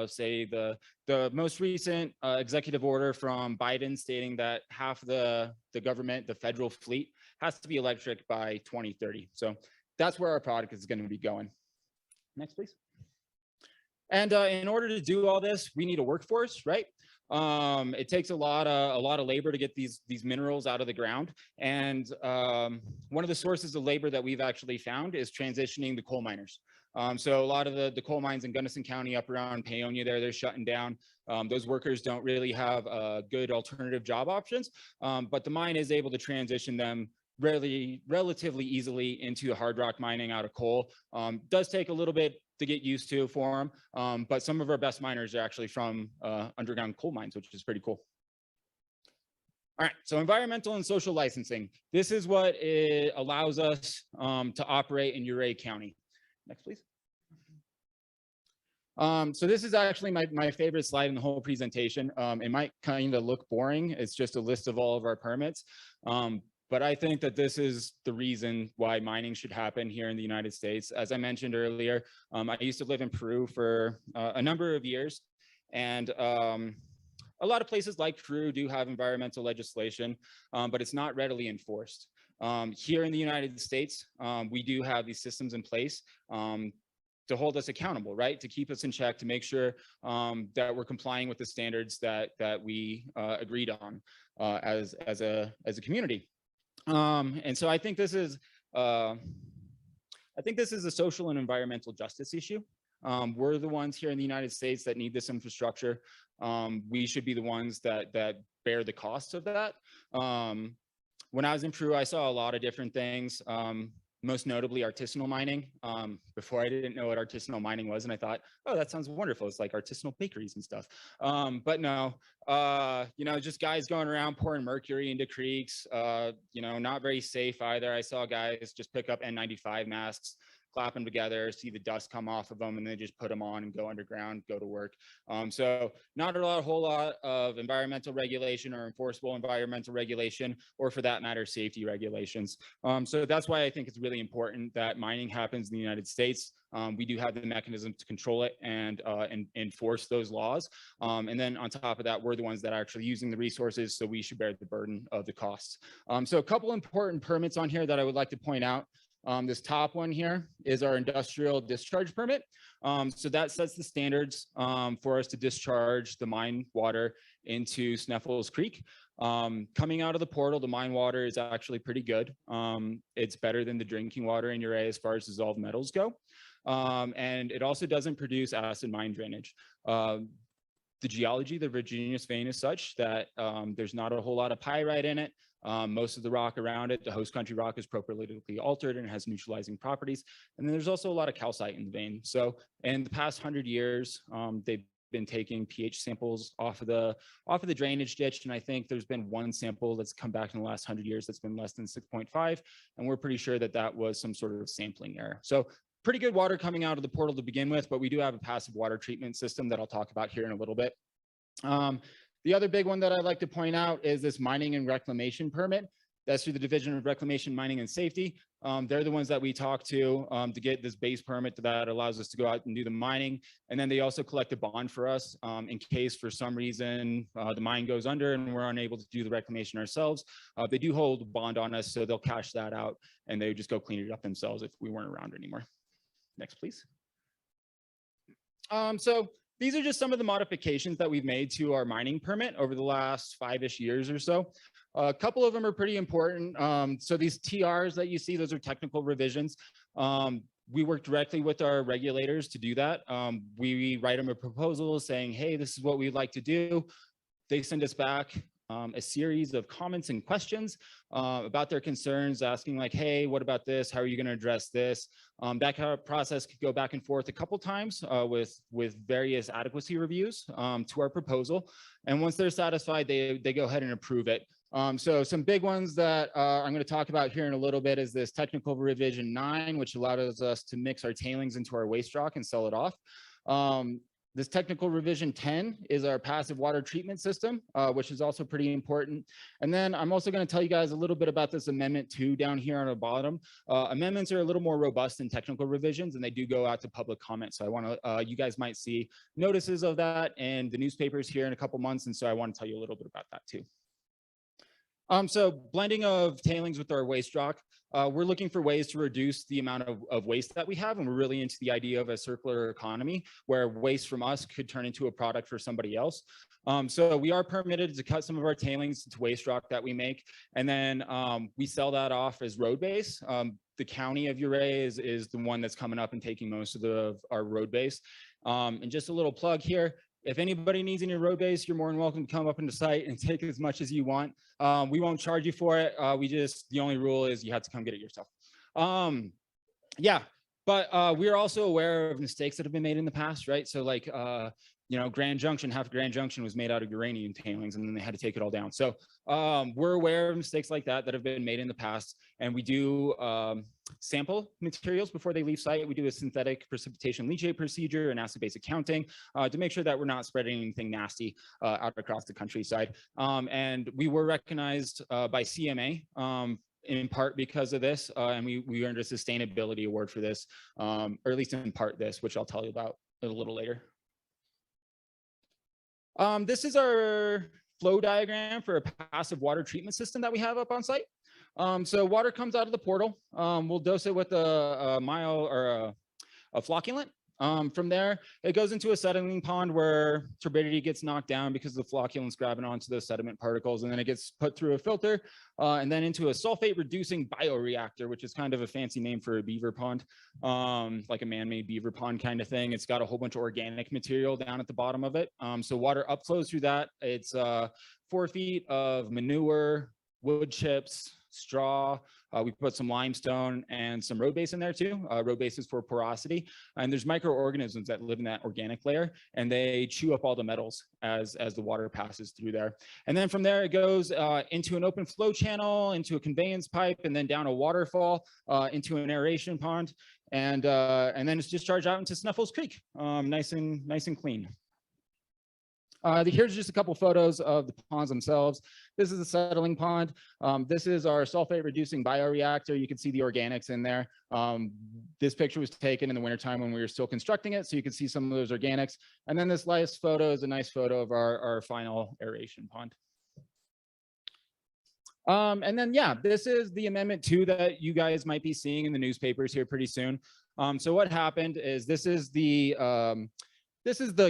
say, the most recent executive order from Biden stating that half the government, the federal fleet, has to be electric by 2030. So that's where our product is going to be going. Next, please. And in order to do all this, we need a workforce, right? It takes a lot of labor to get these minerals out of the ground. And one of the sources of labor that we've actually found is transitioning the coal miners. So a lot of the coal mines in Gunnison County up around Paonia they're shutting down. Those workers don't really have good alternative job options, but the mine is able to transition them relatively easily into hard rock mining out of coal. Does take a little bit to get used to for them, but some of our best miners are actually from underground coal mines, which is pretty cool. All right, so environmental and social licensing. This is what it allows us to operate in Ouray County. Next, please. So this is actually my favorite slide in the whole presentation. It might kind of look boring. It's just a list of all of our permits. But I think that this is the reason why mining should happen here in the United States. As I mentioned earlier, I used to live in Peru for a number of years. And a lot of places like Peru do have environmental legislation, but it's not readily enforced. Here in the United States, we do have these systems in place to hold us accountable, right? To keep us in check, to make sure that we're complying with the standards that we agreed on as a community. And so I think this is a social and environmental justice issue. We're the ones here in the United States that need this infrastructure. We should be the ones that bear the cost of that. When I was in Peru, I saw a lot of different things. Most notably artisanal mining. Before I didn't know what artisanal mining was, and I thought, oh, that sounds wonderful. It's like artisanal bakeries and stuff. But no, just guys going around pouring mercury into creeks, not very safe either. I saw guys just pick up N95 masks, clap them together, see the dust come off of them, and then just put them on and go underground, go to work. So not a whole lot of environmental regulation or enforceable environmental regulation, or for that matter, safety regulations. So that's why I think it's really important that mining happens in the United States. We do have the mechanism to control it and enforce those laws. And then on top of that, we're the ones that are actually using the resources, so we should bear the burden of the costs. So a couple important permits on here that I would like to point out. This top one here is our industrial discharge permit. So that sets the standards for us to discharge the mine water into Sneffels Creek. Coming out of the portal, the mine water is actually pretty good. It's better than the drinking water in Urea as far as dissolved metals go. And it also doesn't produce acid mine drainage. The geology, the Virginius vein is such that there's not a whole lot of pyrite in it. Most of the rock around it, the host country rock, is propylitically altered and has neutralizing properties. And then there's also a lot of calcite in the vein. So in the past 100 years, they've been taking pH samples off of the drainage ditch. And I think there's been one sample that's come back in the last 100 years that's been less than 6.5. And we're pretty sure that that was some sort of sampling error. So pretty good water coming out of the portal to begin with, but we do have a passive water treatment system that I'll talk about here in a little bit. The other big one that I'd like to point out is this mining and reclamation permit. That's through the Division of Reclamation, Mining and Safety. They're the ones that we talk to get this base permit that allows us to go out and do the mining. And then they also collect a bond for us in case for some reason the mine goes under and we're unable to do the reclamation ourselves. They do hold a bond on us, so they'll cash that out and they would just go clean it up themselves if we weren't around anymore. Next, please. So these are just some of the modifications that we've made to our mining permit over the last 5-ish years or so. A couple of them are pretty important. So these TRs that you see, those are technical revisions. We work directly with our regulators to do that. We write them a proposal saying, hey, this is what we'd like to do. They send us back a series of comments and questions about their concerns, asking like, hey, what about this? How are you going to address this? That kind of process could go back and forth a couple times with various adequacy reviews to our proposal. And once they're satisfied, they go ahead and approve it. So some big ones that I'm going to talk about here in a little bit is this technical revision 9, which allows us to mix our tailings into our waste rock and sell it off. This technical revision 10 is our passive water treatment system, which is also pretty important. And then I'm also going to tell you guys a little bit about this amendment 2 down here on the bottom. Amendments are a little more robust than technical revisions, and they do go out to public comment. So I want to, you guys might see notices of that in the newspapers here in a couple months. And so I want to tell you a little bit about that too. So blending of tailings with our waste rock, we're looking for ways to reduce the amount of waste that we have. And we're really into the idea of a circular economy where waste from us could turn into a product for somebody else. So we are permitted to cut some of our tailings to waste rock that we make. And then we sell that off as road base. The county of Urea is the one that's coming up and taking most of our road base. And just a little plug here. If anybody needs any road base, you're more than welcome to come up into site and take as much as you want. We won't charge you for it. The only rule is you have to come get it yourself. Yeah, but we are also aware of mistakes that have been made in the past, right? So like, Grand Junction, half Grand Junction was made out of uranium tailings and then they had to take it all down. So we're aware of mistakes like that have been made in the past. And we do sample materials before they leave site. We do a synthetic precipitation leachate procedure and acid-base counting to make sure that we're not spreading anything nasty out across the countryside. And we were recognized by CMA in part because of this. And we earned a sustainability award for this, or at least in part this, which I'll tell you about a little later. This is our flow diagram for a passive water treatment system that we have up on site. So water comes out of the portal. We'll dose it with a flocculant. From there, it goes into a settling pond where turbidity gets knocked down because the flocculant's grabbing onto those sediment particles, and then it gets put through a filter and then into a sulfate reducing bioreactor, which is kind of a fancy name for a beaver pond, like a man-made beaver pond kind of thing. It's got a whole bunch of organic material down at the bottom of it. So water upflows through that. It's 4 feet of manure, wood chips, straw. We put some limestone and some road base in there too. Road base is for porosity. And there's microorganisms that live in that organic layer, and they chew up all the metals as the water passes through there. And then from there, it goes into an open flow channel, into a conveyance pipe, and then down a waterfall, into an aeration pond. And then it's discharged out into Sneffels Creek, nice and clean. Here's just a couple photos of the ponds themselves. This is a settling pond. This is our sulfate reducing bioreactor. You can see the organics in there. This picture was taken in the wintertime when we were still constructing it, so you can see some of those organics. And then this last photo is a nice photo of our final aeration pond. And then, yeah, this is the Amendment 2 that you guys might be seeing in the newspapers here pretty soon. So what happened is this is the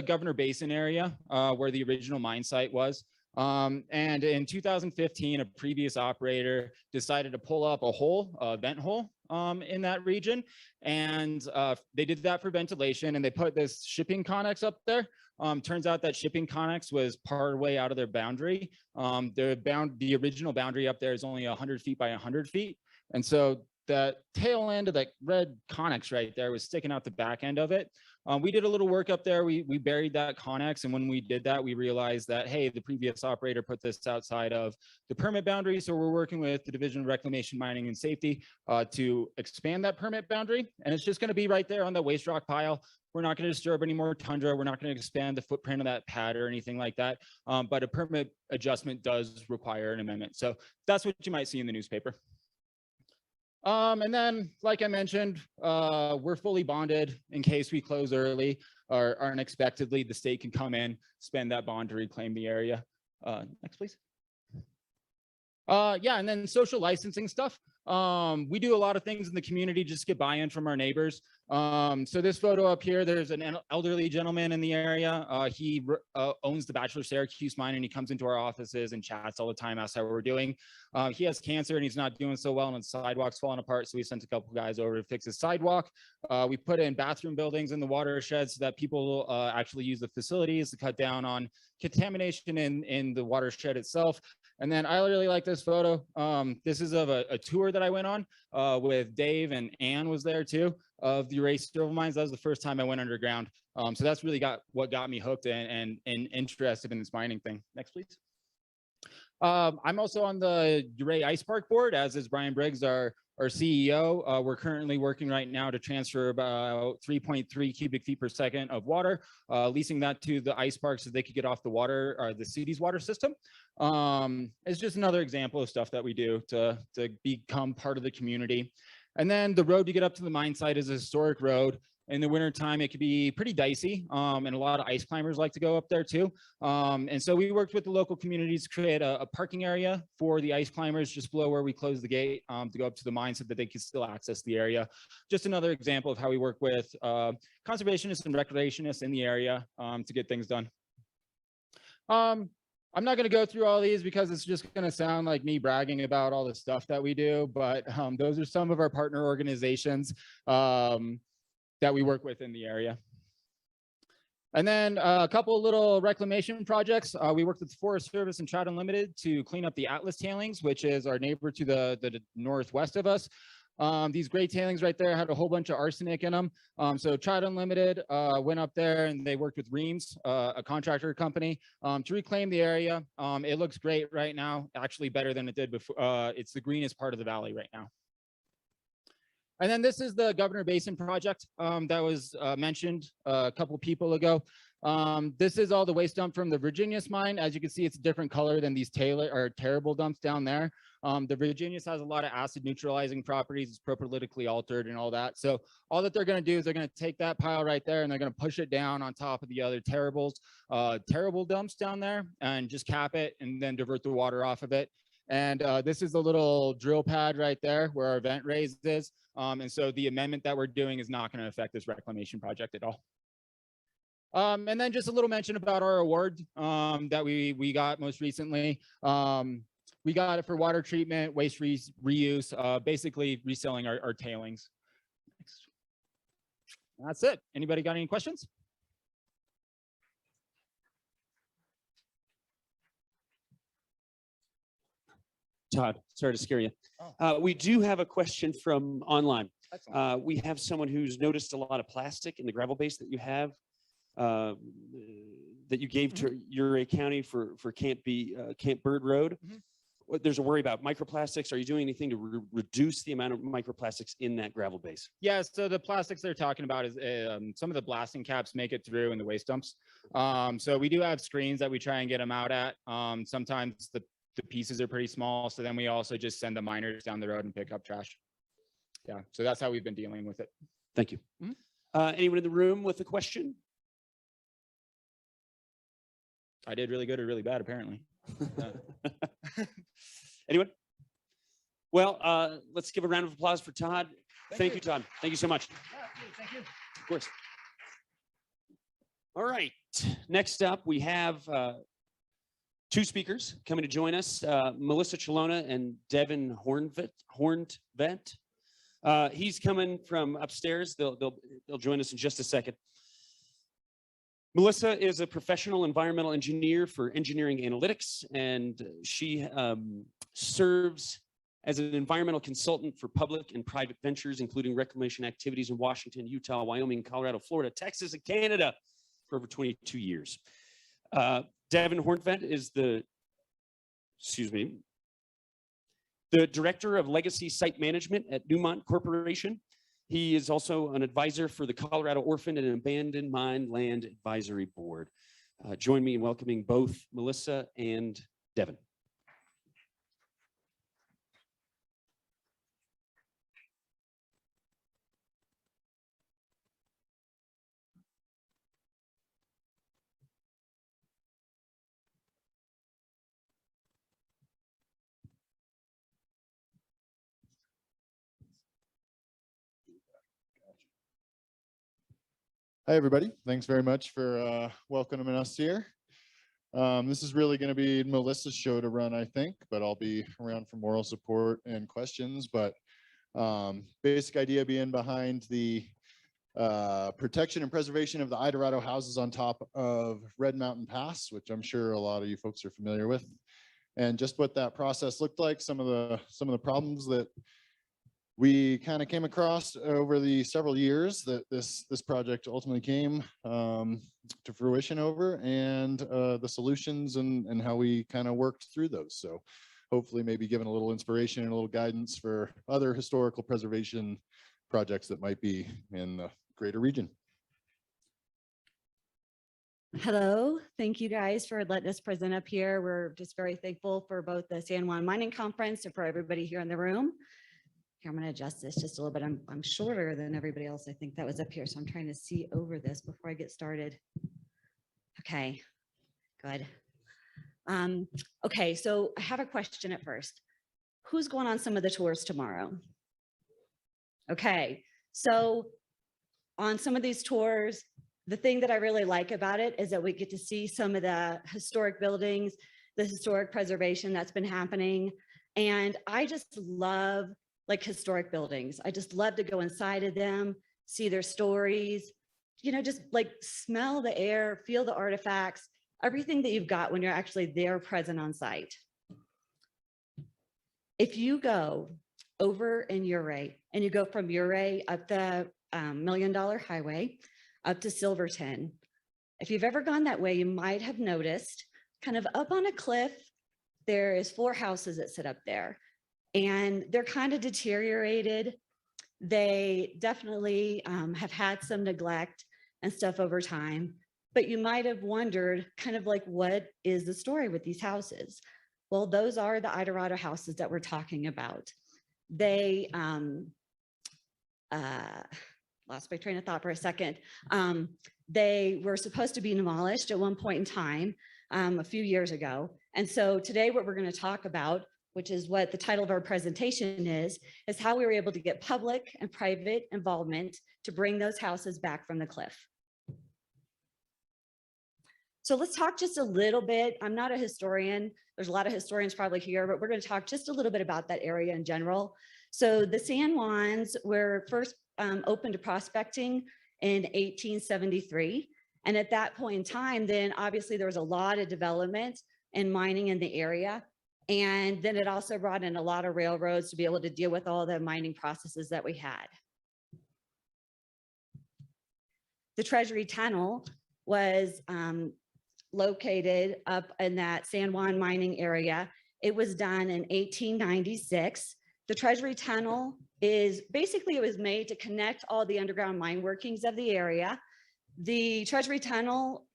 Governor Basin area where the original mine site was. And in 2015, a previous operator decided to pull up a hole, a vent hole in that region. And they did that for ventilation, and they put this shipping connex up there. Turns out that shipping connex was part way out of their boundary. The original boundary up there is only 100 feet by 100 feet. And so the tail end of that red connex right there was sticking out the back end of it. We did a little work up there. We buried that connex. And when we did that, we realized that, hey, the previous operator put this outside of the permit boundary. So we're working with the Division of Reclamation, Mining and Safety to expand that permit boundary. And it's just going to be right there on the waste rock pile. We're not going to disturb any more tundra. We're not going to expand the footprint of that pad or anything like that. But a permit adjustment does require an amendment. So that's what you might see in the newspaper. And then, like I mentioned, we're fully bonded in case we close early or unexpectedly. The state can come in, spend that bond to reclaim the area. Next, please. Yeah, and then social licensing stuff. We do a lot of things in the community just to get buy-in from our neighbors. So this photo up here, there's an elderly gentleman in the area. He owns the Bachelor Syracuse mine, and he comes into our offices and chats all the time, asks how we're doing. He has cancer and he's not doing so well, and his sidewalk's falling apart. So we sent a couple guys over to fix his sidewalk. We put in bathroom buildings in the watershed so that people actually use the facilities to cut down on contamination in the watershed itself. And then I really like this photo. This is of a tour that I went on with Dave, and Ann was there too, of the erased silver mines. That was the first time I went underground. So that's really what got me hooked and interested in this mining thing. Next, please. I'm also on the Uray Ice Park board, as is Brian Briggs, our CEO. We're currently working right now to transfer about 3.3 cubic feet per second of water, leasing that to the ice park so they could get off the water, or the city's water system. It's just another example of stuff that we do to become part of the community. And then the road to get up to the mine site is a historic road. In the wintertime, it could be pretty dicey, and a lot of ice climbers like to go up there too. And so we worked with the local communities to create a parking area for the ice climbers just below where we closed the gate to go up to the mine so that they could still access the area. Just another example of how we work with conservationists and recreationists in the area to get things done. I'm not going to go through all these because it's just going to sound like me bragging about all the stuff that we do, but those are some of our partner organizations that we work with in the area. And then a couple of little reclamation projects. We worked with the Forest Service and Trout Unlimited to clean up the Atlas tailings, which is our neighbor to the northwest of us. These great tailings right there had a whole bunch of arsenic in them. So Trout Unlimited went up there and they worked with Reams, a contractor company, to reclaim the area. It looks great right now, actually better than it did before. It's the greenest part of the valley right now. And then this is the Governor Basin project that was mentioned a couple people ago. This is all the waste dump from the Virginius mine. As you can see, it's a different color than these terrible dumps down there. The Virginius has a lot of acid neutralizing properties. It's propolitically altered and all that. So all that they're going to do is they're going to take that pile right there and they're going to push it down on top of the other terrible dumps down there and just cap it and then divert the water off of it. And this is the little drill pad right there where our vent raise is. And so the amendment that we're doing is not going to affect this reclamation project at all. And then just a little mention about our award that we got most recently. We got it for water treatment, waste reuse, basically reselling our tailings. That's it. Anybody got any questions? Todd, sorry to scare you. We do have a question from online. We have someone who's noticed a lot of plastic in the gravel base that you have, that you gave to Uray County for Camp Bird Road. There's a worry about microplastics. Are you doing anything to reduce the amount of microplastics in that gravel base? Yeah, so the plastics they're talking about is some of the blasting caps make it through in the waste dumps. So we do have screens that we try and get them out at. Sometimes the pieces are pretty small, so then we also just send the miners down the road and pick up trash. Yeah, so that's how we've been dealing with it. Thank you. Anyone in the room with a question? I did really good or really bad, apparently. Anyone? Well, let's give a round of applause for Todd. Thank you, Todd. Thank you so much. Thank you. Of course. All right. Next up, we have two speakers coming to join us, Melissa Chalona and Devin Hornvet. He's coming from upstairs. They'll join us in just a second. Melissa is a professional environmental engineer for engineering analytics, and she serves as an environmental consultant for public and private ventures, including reclamation activities in Washington, Utah, Wyoming, Colorado, Florida, Texas, and Canada for over 22 years. Devin Hornvet is the Director of Legacy Site Management at Newmont Corporation. He is also an advisor for the Colorado Orphaned and Abandoned Mine Land Advisory Board. Join me in welcoming both Melissa and Devin. Hi, everybody. Thanks very much for welcoming us here. This is really going to be Melissa's show to run, I think, but I'll be around for moral support and questions. But basic idea being behind the protection and preservation of the Idorado houses on top of Red Mountain Pass, which I'm sure a lot of you folks are familiar with, and just what that process looked like, some of the problems that we kind of came across over the several years that this project ultimately came to fruition over, and the solutions and how we kind of worked through those. So hopefully maybe giving a little inspiration and a little guidance for other historical preservation projects that might be in the greater region. Hello, thank you guys for letting us present up here. We're just very thankful for both the San Juan Mining Conference and for everybody here in the room. Here, I'm going to adjust this just a little bit. I'm shorter than everybody else. I think that was up here. So I'm trying to see over this before I get started. Okay, good. Okay, so I have a question at first. Who's going on some of the tours tomorrow? Okay, so on some of these tours, the thing that I really like about it is that we get to see some of the historic buildings, the historic preservation that's been happening. And I just love like historic buildings. I just love to go inside of them, see their stories, you know, just like smell the air, feel the artifacts, everything that you've got when you're actually there present on site. If you go over in Ouray and you go from Ouray up the $1 Million Highway up to Silverton, if you've ever gone that way, you might have noticed kind of up on a cliff, there is 4 houses that sit up there. And they're kind of deteriorated. They definitely have had some neglect and stuff over time, but you might have wondered kind of like, what is the story with these houses? Well, those are the Idorado houses that we're talking about. They, lost my train of thought for a second. They were supposed to be demolished at one point in time, a few years ago. And so today what we're going to talk about, which is what the title of our presentation is how we were able to get public and private involvement to bring those houses back from the cliff. So let's talk just a little bit. I'm not a historian. There's a lot of historians probably here, but we're going to talk just a little bit about that area in general. So the San Juans were first open to prospecting in 1873. And at that point in time, then obviously there was a lot of development and mining in the area. And then it also brought in a lot of railroads to be able to deal with all the mining processes that we had. The Treasury Tunnel was located up in that San Juan mining area. It was done in 1896. The Treasury Tunnel is basically, it was made to connect all the underground mine workings of the area. The Treasury Tunnel,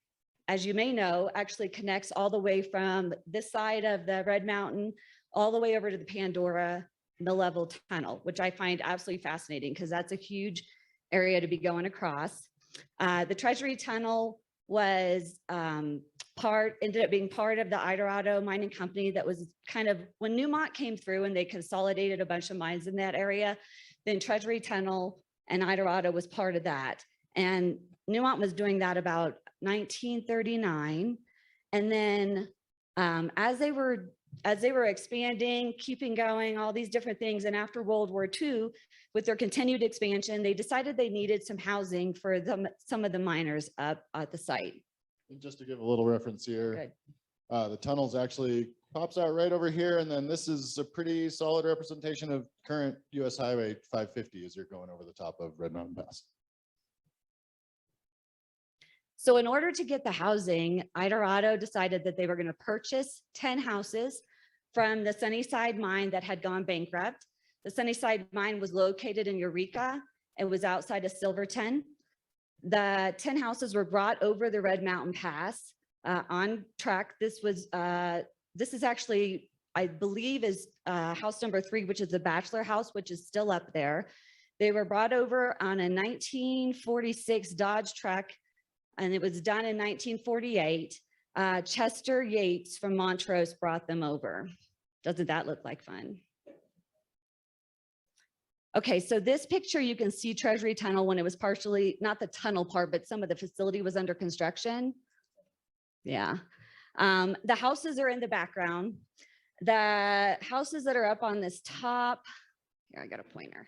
as you may know, actually connects all the way from this side of the Red Mountain all the way over to the Pandora Mill-Level Tunnel, which I find absolutely fascinating because that's a huge area to be going across. The Treasury Tunnel was ended up being part of the Eldorado mining company that was kind of, when Newmont came through and they consolidated a bunch of mines in that area, then Treasury Tunnel and Eldorado was part of that. And Newmont was doing that about 1939. And then as they were expanding, keeping going, all these different things, and after World War II, with their continued expansion, they decided they needed some housing for some of the miners up at the site. And just to give a little reference here, Good. the tunnels actually pops out right over here. And then this is a pretty solid representation of current US Highway 550 as you're going over the top of Red Mountain Pass. So in order to get the housing, Eldorado decided that they were going to purchase 10 houses from the Sunnyside mine that had gone bankrupt. The Sunnyside mine was located in Eureka. It was outside of Silverton. The 10 houses were brought over the Red Mountain Pass on track. This is actually, I believe, is house number 3, which is the bachelor house, which is still up there. They were brought over on a 1946 Dodge truck, and it was done in 1948. Chester Yates from Montrose brought them over. Doesn't that look like fun? Okay, so this picture, you can see Treasury Tunnel when it was partially, not the tunnel part, but some of the facility was under construction. Yeah. The houses are in the background. The houses that are up on this top, here, I got a pointer.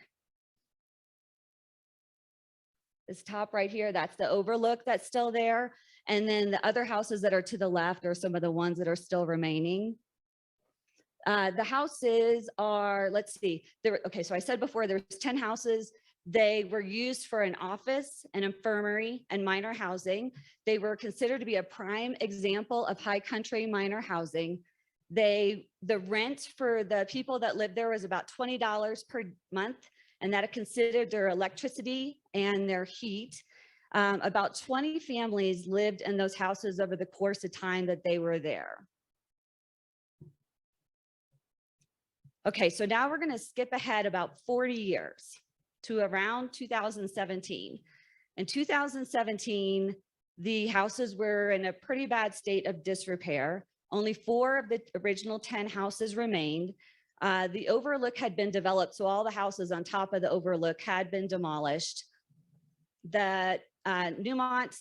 This top right here, that's the overlook that's still there. And then the other houses that are to the left are some of the ones that are still remaining. The houses are, let's see, okay, so I said before there's 10 houses. They were used for an office, an infirmary, and minor housing. They were considered to be a prime example of high country minor housing. The rent for the people that lived there was about $20 per month, and that considered their electricity and their heat. About 20 families lived in those houses over the course of time that they were there. Okay, so now we're going to skip ahead about 40 years to around 2017. In 2017, the houses were in a pretty bad state of disrepair. Only 4 of the original 10 houses remained. The overlook had been developed, so all the houses on top of the overlook had been demolished. The Newmont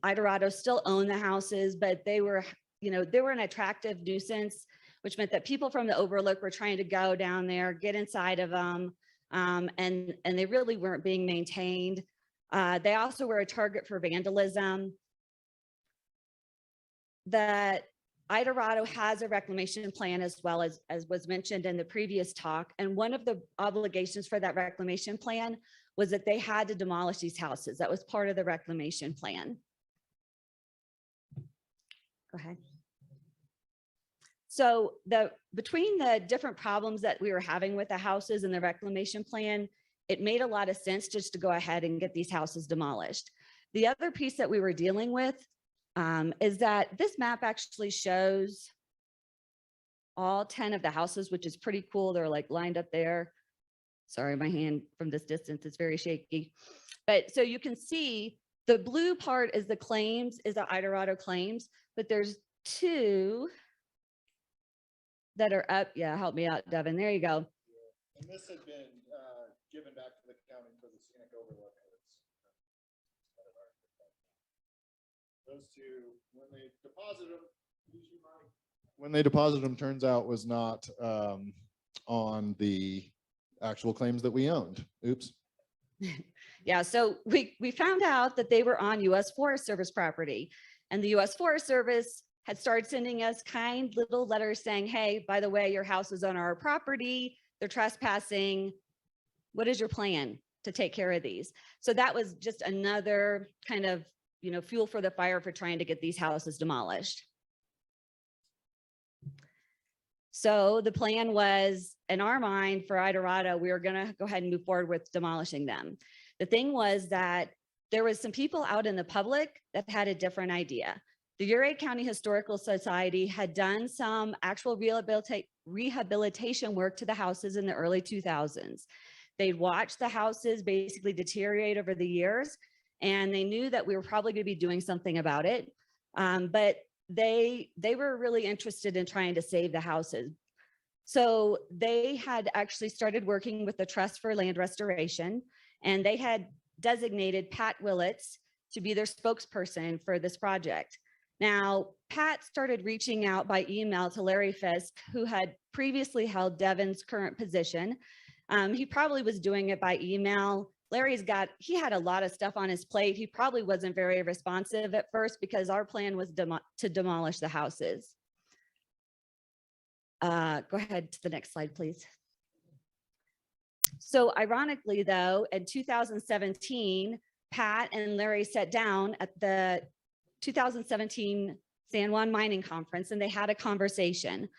Eldorado still owned the houses, but they were an attractive nuisance, which meant that people from the overlook were trying to go down there, get inside of them, and they really weren't being maintained. They also were a target for vandalism. The Eldorado has a reclamation plan as well, as was mentioned in the previous talk. And one of the obligations for that reclamation plan was that they had to demolish these houses. That was part of the reclamation plan. Go ahead. So between the different problems that we were having with the houses and the reclamation plan, it made a lot of sense just to go ahead and get these houses demolished. The other piece that we were dealing with is that this map actually shows all 10 of the houses, which is pretty cool. They're like lined up there. Sorry, my hand from this distance is very shaky. But so you can see the blue part is the claims, is the Eldorado claims, but there's 2 that are up. Yeah, help me out, Devin. There you go. And this had been given back to the county for the scenic overlook. Those 2, when they deposited them, turns out was not on the actual claims that we owned. Oops. Yeah, so we found out that they were on U.S. Forest Service property, and the U.S. Forest Service had started sending us kind little letters saying, hey, by the way, your house is on our property. They're trespassing. What is your plan to take care of these? So that was just another kind of, fuel for the fire for trying to get these houses demolished. So the plan was, in our mind, for Eldorado, we were going to go ahead and move forward with demolishing them. The thing was that there was some people out in the public that had a different idea. The Ouray County Historical Society had done some actual rehabilitation work to the houses in the early 2000s. They'd watched the houses basically deteriorate over the years, and they knew that we were probably going to be doing something about it. But they were really interested in trying to save the houses. So they had actually started working with the Trust for Land Restoration, and they had designated Pat Willits to be their spokesperson for this project. Now, Pat started reaching out by email to Larry Fisk, who had previously held Devon's current position. He probably was doing it by email. He had a lot of stuff on his plate. He probably wasn't very responsive at first because our plan was to demolish the houses. Go ahead to the next slide, please. So ironically though, in 2017, Pat and Larry sat down at the 2017 San Juan Mining Conference, and they had a conversation.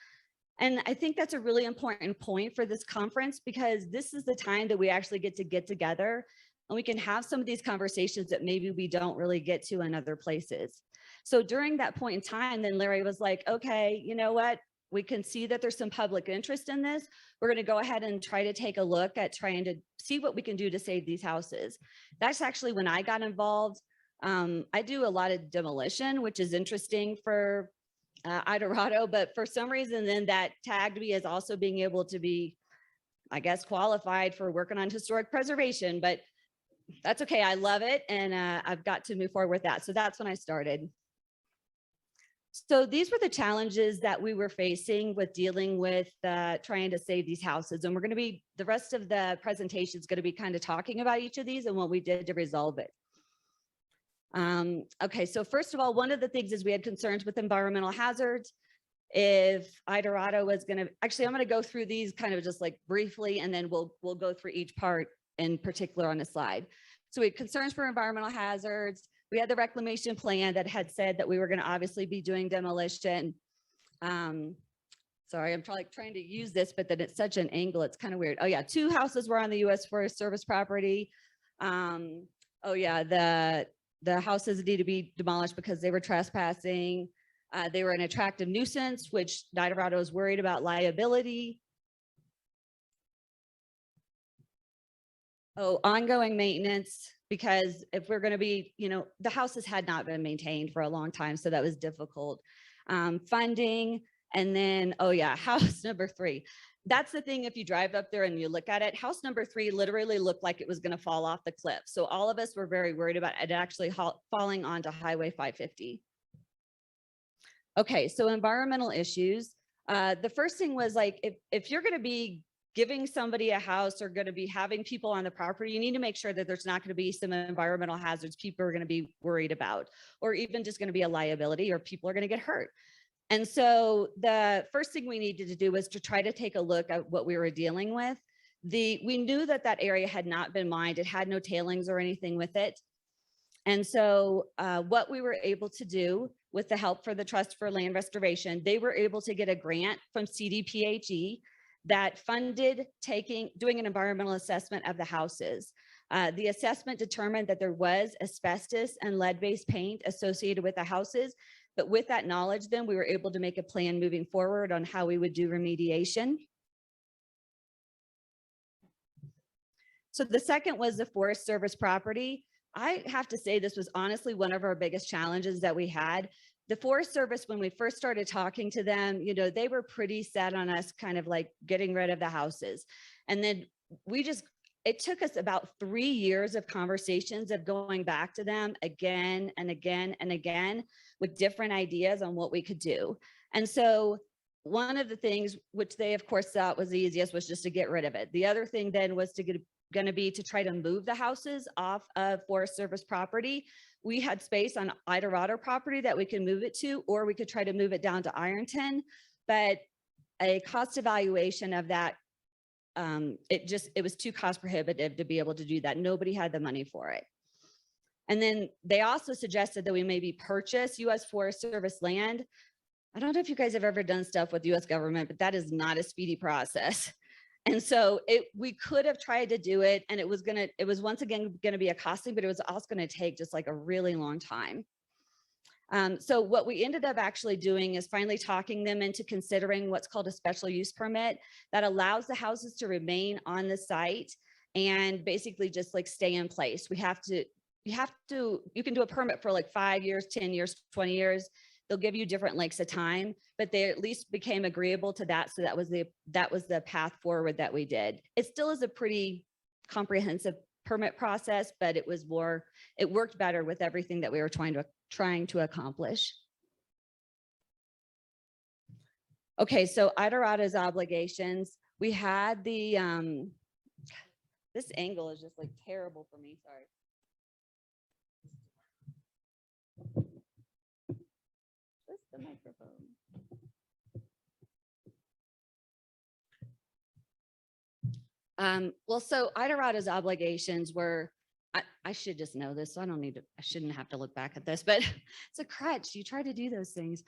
And I think that's a really important point for this conference, because this is the time that we actually get together and we can have some of these conversations that maybe we don't really get to in other places. So during that point in time, then Larry was like, okay, you know what? We can see that there's some public interest in this. We're going to go ahead and try to take a look at trying to see what we can do to save these houses. That's actually when I got involved. I do a lot of demolition, which is interesting for Idorado, but for some reason then that tagged me as also being able to be, I guess, qualified for working on historic preservation, but that's okay. I love it. And I've got to move forward with that. So that's when I started. So these were the challenges that we were facing with dealing with trying to save these houses. And we're going to be, the rest of the presentation is going to be kind of talking about each of these and what we did to resolve it. Okay, so first of all, one of the things is we had concerns with environmental hazards. If Idorado was going to, actually, I'm going to go through these kind of just like briefly, and then we'll go through each part in particular on the slide. So we had concerns for environmental hazards. We had the reclamation plan that had said that we were going to obviously be doing demolition. Sorry, I'm trying to use this, but then it's such an angle, it's kind of weird. Oh yeah, 2 houses were on the U.S. Forest Service property. Oh yeah, the houses need to be demolished because they were trespassing. They were an attractive nuisance, which Idorado is worried about liability. Oh, ongoing maintenance, because if we're going to be, you know, the houses had not been maintained for a long time, so that was difficult. Funding, and then, oh yeah, house number 3. That's the thing, if you drive up there and you look at it, house number 3 literally looked like it was going to fall off the cliff. So all of us were very worried about it actually falling onto Highway 550. Okay, so environmental issues. The first thing was like, if you're going to be giving somebody a house or going to be having people on the property, you need to make sure that there's not going to be some environmental hazards people are going to be worried about, or even just going to be a liability, or people are going to get hurt. And so the first thing we needed to do was to try to take a look at what we were dealing with. We knew that that area had not been mined. It had no tailings or anything with it. And so what we were able to do with the help for the Trust for Land Restoration, they were able to get a grant from CDPHE that funded doing an environmental assessment of the houses. The assessment determined that there was asbestos and lead-based paint associated with the houses. But with that knowledge, then we were able to make a plan moving forward on how we would do remediation. So the second was the Forest Service property. I have to say this was honestly one of our biggest challenges that we had. The Forest Service, when we first started talking to them, you know, they were pretty set on us kind of like getting rid of the houses. And then it took us about 3 years of conversations of going back to them again and again and again with different ideas on what we could do. And so one of the things which they of course thought was the easiest was just to get rid of it. The other thing then was going to be to try to move the houses off of Forest Service property. We had space on Idorado property that we can move it to, or we could try to move it down to Ironton, but a cost evaluation of that, it was too cost prohibitive to be able to do that. Nobody had the money for it. And then they also suggested that we maybe purchase U.S. Forest Service land. I don't know if you guys have ever done stuff with U.S. government, but that is not a speedy process. And so we could have tried to do it, and it was once again going to be a costly, but it was also going to take just like a really long time. So what we ended up actually doing is finally talking them into considering what's called a special use permit that allows the houses to remain on the site and basically just like stay in place. We have to, you can do a permit for like 5 years, 10 years, 20 years. They'll give you different lengths of time, but they at least became agreeable to that. So that was the path forward that we did. It still is a pretty comprehensive permit process, but it worked better with everything that we were trying to accomplish. Okay, so Idarota's obligations, we had the, this angle is just like terrible for me, sorry. Just the microphone. Well, so Idarota's obligations were, I should just know this, so I shouldn't have to look back at this, but it's a crutch. You try to do those things.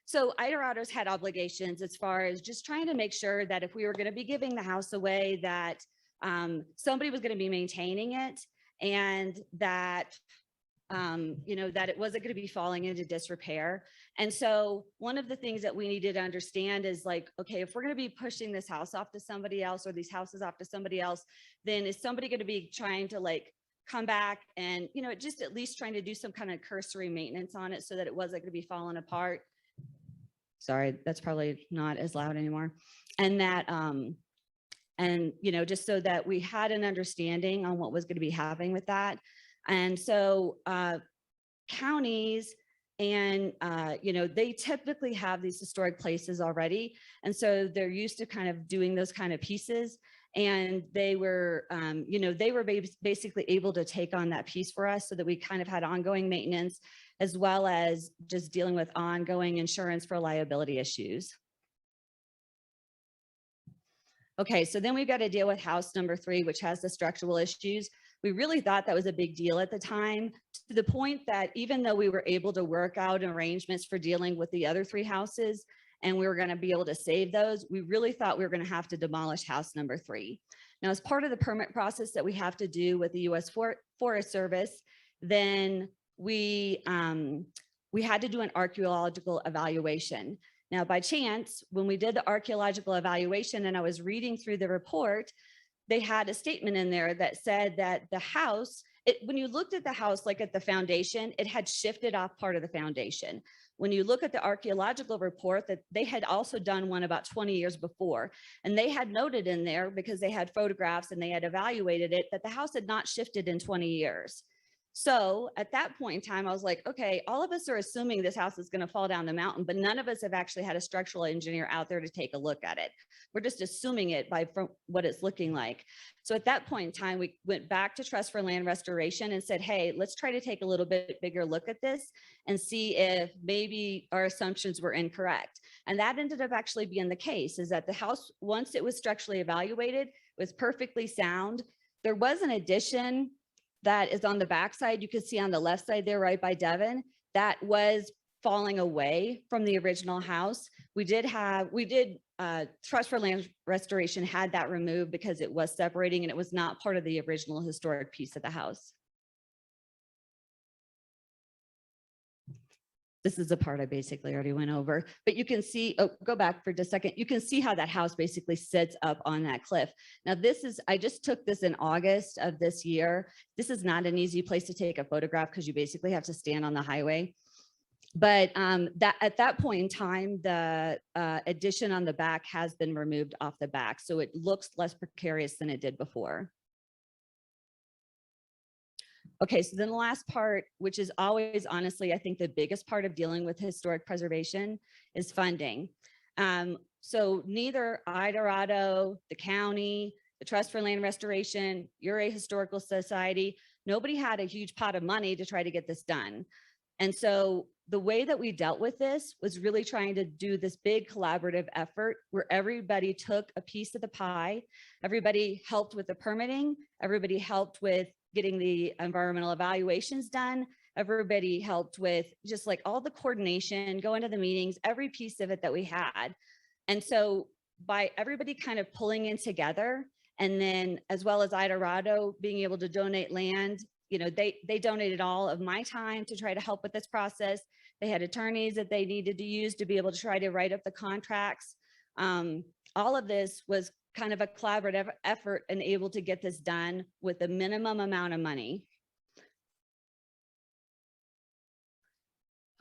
So Idarota's had obligations as far as just trying to make sure that if we were going to be giving the house away, that somebody was going to be maintaining it, and that that it wasn't going to be falling into disrepair. And so one of the things that we needed to understand is like, okay, if we're going to be pushing this house off to somebody else, or these houses off to somebody else, then is somebody going to be trying to like come back and, just at least trying to do some kind of cursory maintenance on it so that it wasn't going to be falling apart. Sorry, that's probably not as loud anymore. And that, just so that we had an understanding on what was going to be happening with that. And so counties and, they typically have these historic places already. And so they're used to kind of doing those kind of pieces. And they were, basically able to take on that piece for us so that we kind of had ongoing maintenance, as well as just dealing with ongoing insurance for liability issues. Okay, so then we've got to deal with house number 3, which has the structural issues. We really thought that was a big deal at the time, to the point that even though we were able to work out arrangements for dealing with the other 3 houses, and we were going to be able to save those, we really thought we were going to have to demolish house number 3. Now, as part of the permit process that we have to do with the U.S. Forest Service, then we had to do an archaeological evaluation. Now, by chance, when we did the archaeological evaluation and I was reading through the report, they had a statement in there that said that the house, when you looked at the house, like at the foundation, it had shifted off part of the foundation. When you look at the archaeological report, that they had also done one about 20 years before, and they had noted in there, because they had photographs and they had evaluated it, that the house had not shifted in 20 years. So at that point in time, I was like, okay, all of us are assuming this house is going to fall down the mountain, but none of us have actually had a structural engineer out there to take a look at it. We're just assuming it from what it's looking like. So at that point in time, we went back to Trust for Land Restoration and said, hey, let's try to take a little bit bigger look at this and see if maybe our assumptions were incorrect. And that ended up actually being the case, is that the house, once it was structurally evaluated, was perfectly sound. There was an addition that is on the backside. You can see on the left side there, right by Devon, that was falling away from the original house. Trust for Land Restoration had that removed because it was separating and it was not part of the original historic piece of the house. This is the part I basically already went over, but you can see, go back for just a second. You can see how that house basically sits up on that cliff. Now I just took this in August of this year. This is not an easy place to take a photograph because you basically have to stand on the highway. But at that point in time, the addition on the back has been removed off the back. So it looks less precarious than it did before. Okay, so then the last part, which is always, honestly, I think the biggest part of dealing with historic preservation, is funding. So neither Idorado, the county, the Trust for Land Restoration, Uray Historical Society, nobody had a huge pot of money to try to get this done. And so the way that we dealt with this was really trying to do this big collaborative effort where everybody took a piece of the pie. Everybody helped with the permitting. Everybody helped with getting the environmental evaluations done. Everybody helped with just like all the coordination, going to the meetings, every piece of it that we had. And so by everybody kind of pulling in together, and then as well as Idorado being able to donate land, they donated all of my time to try to help with this process. They had attorneys that they needed to use to be able to try to write up the contracts. All of this was kind of a collaborative effort and able to get this done with the minimum amount of money.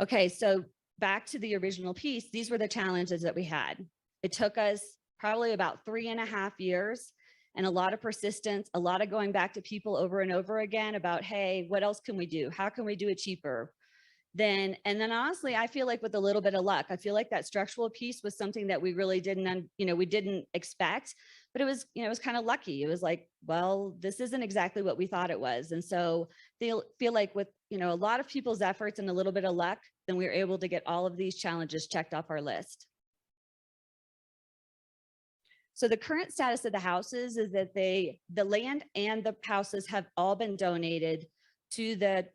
Okay, so back to the original piece, these were the challenges that we had. It took us probably about 3.5 years and a lot of persistence, a lot of going back to people over and over again about, hey, what else can we do? How can we do it cheaper? And then honestly, I feel like with a little bit of luck, I feel like that structural piece was something that we really didn't, we didn't expect, but it was, it was kind of lucky. It was like, well, this isn't exactly what we thought it was. And so they feel like with, a lot of people's efforts and a little bit of luck, then we were able to get all of these challenges checked off our list. So the current status of the houses is that the land and the houses have all been donated to the,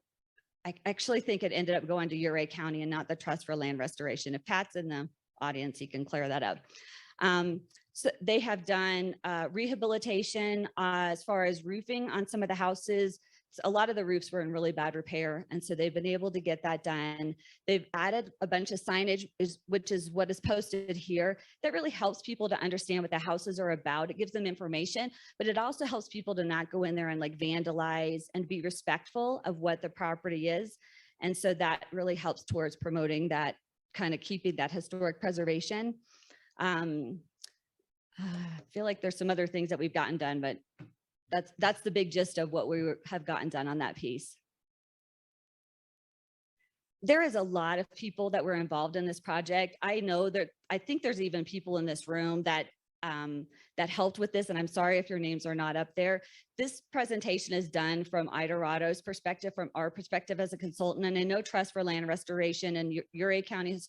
I actually think it ended up going to Uray County and not the Trust for Land Restoration. If Pat's in the audience, he can clear that up. So they have done rehabilitation as far as roofing on some of the houses. So a lot of the roofs were in really bad repair. And so they've been able to get that done. They've added a bunch of signage, which is what is posted here. That really helps people to understand what the houses are about. It gives them information, but it also helps people to not go in there and like vandalize and be respectful of what the property is. And so that really helps towards promoting that, kind of keeping that historic preservation. I feel like there's some other things that we've gotten done, but that's the big gist of what we have gotten done on that piece. There is a lot of people that were involved in this project. I know that, I think there's even people in this room that that helped with this, and I'm sorry if your names are not up there. This presentation is done from Idaro's perspective, from our perspective as a consultant, and I know Trust for Land Restoration and Uray County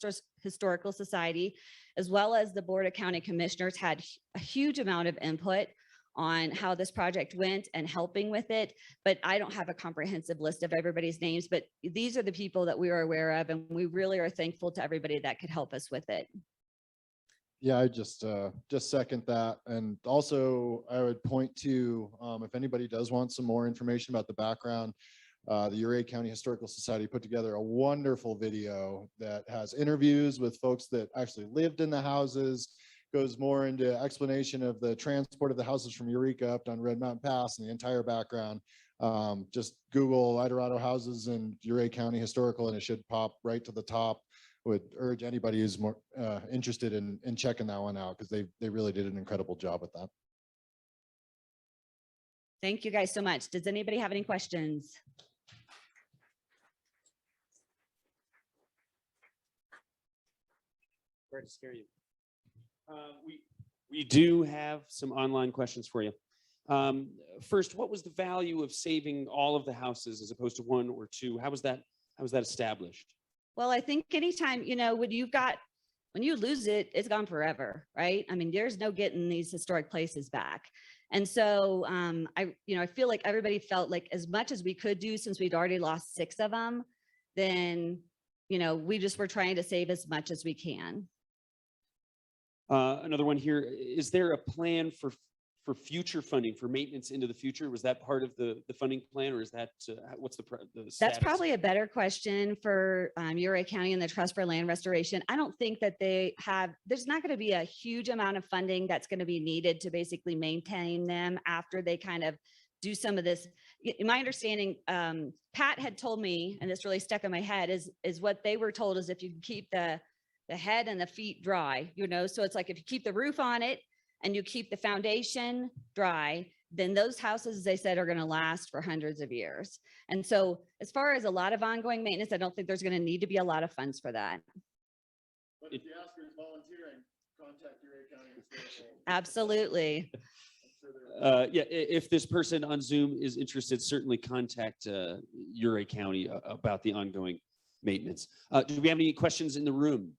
Historical Society, as well as the Board of County Commissioners, had a huge amount of input on how this project went and helping with it. But I don't have a comprehensive list of everybody's names, but these are the people that we are aware of, and we really are thankful to everybody that could help us with it. Yeah, I just second that. And also I would point to, if anybody does want some more information about the background, the Uray County Historical Society put together a wonderful video that has interviews with folks that actually lived in the houses, goes more into explanation of the transport of the houses from Eureka up on Red Mountain Pass and the entire background. Just Google Idaho houses and Uray County Historical and it should pop right to the top. Would urge anybody who's more interested in checking that one out, because they really did an incredible job with that. Thank you guys so much. Does anybody have any questions? Sorry to scare you. We do have some online questions for you. First, what was the value of saving all of the houses as opposed to one or two? How was that established? Well, I think anytime, when you lose it, it's gone forever, right? I mean, there's no getting these historic places back. And so I feel like everybody felt like as much as we could do, since we'd already lost 6 of them, then, we just were trying to save as much as we can. Another one here. Is there a plan for future funding, for maintenance into the future? Was that part of the funding plan, or is that what's the status? That's probably a better question for Uray County and the Trust for Land Restoration. I don't think that there's not going to be a huge amount of funding that's going to be needed to basically maintain them after they kind of do some of this. In my understanding, Pat had told me, and this really stuck in my head, is what they were told is if you keep the head and the feet dry, so it's like if you keep the roof on it and you keep the foundation dry, then those houses, as they said, are going to last for hundreds of years. And so as far as a lot of ongoing maintenance, I don't think there's going to need to be a lot of funds for that. But if the asker is volunteering, contact Uray County Historical. Absolutely. Yeah, if this person on Zoom is interested, certainly contact Uray County about the ongoing maintenance. Do we have any questions in the room?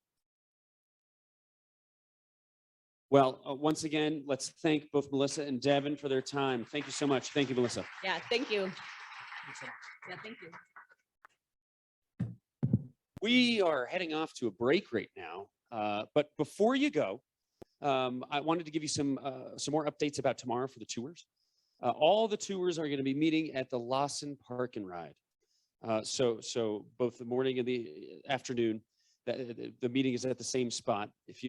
Well, once again, let's thank both Melissa and Devin for their time. Thank you so much. Thank you, Melissa. Yeah, thank you. Yeah, thank you. We are heading off to a break right now, but before you go, I wanted to give you some more updates about tomorrow for the tours. All the tours are going to be meeting at the Lawson Park and Ride. So both the morning and the afternoon, the meeting is at the same spot. If you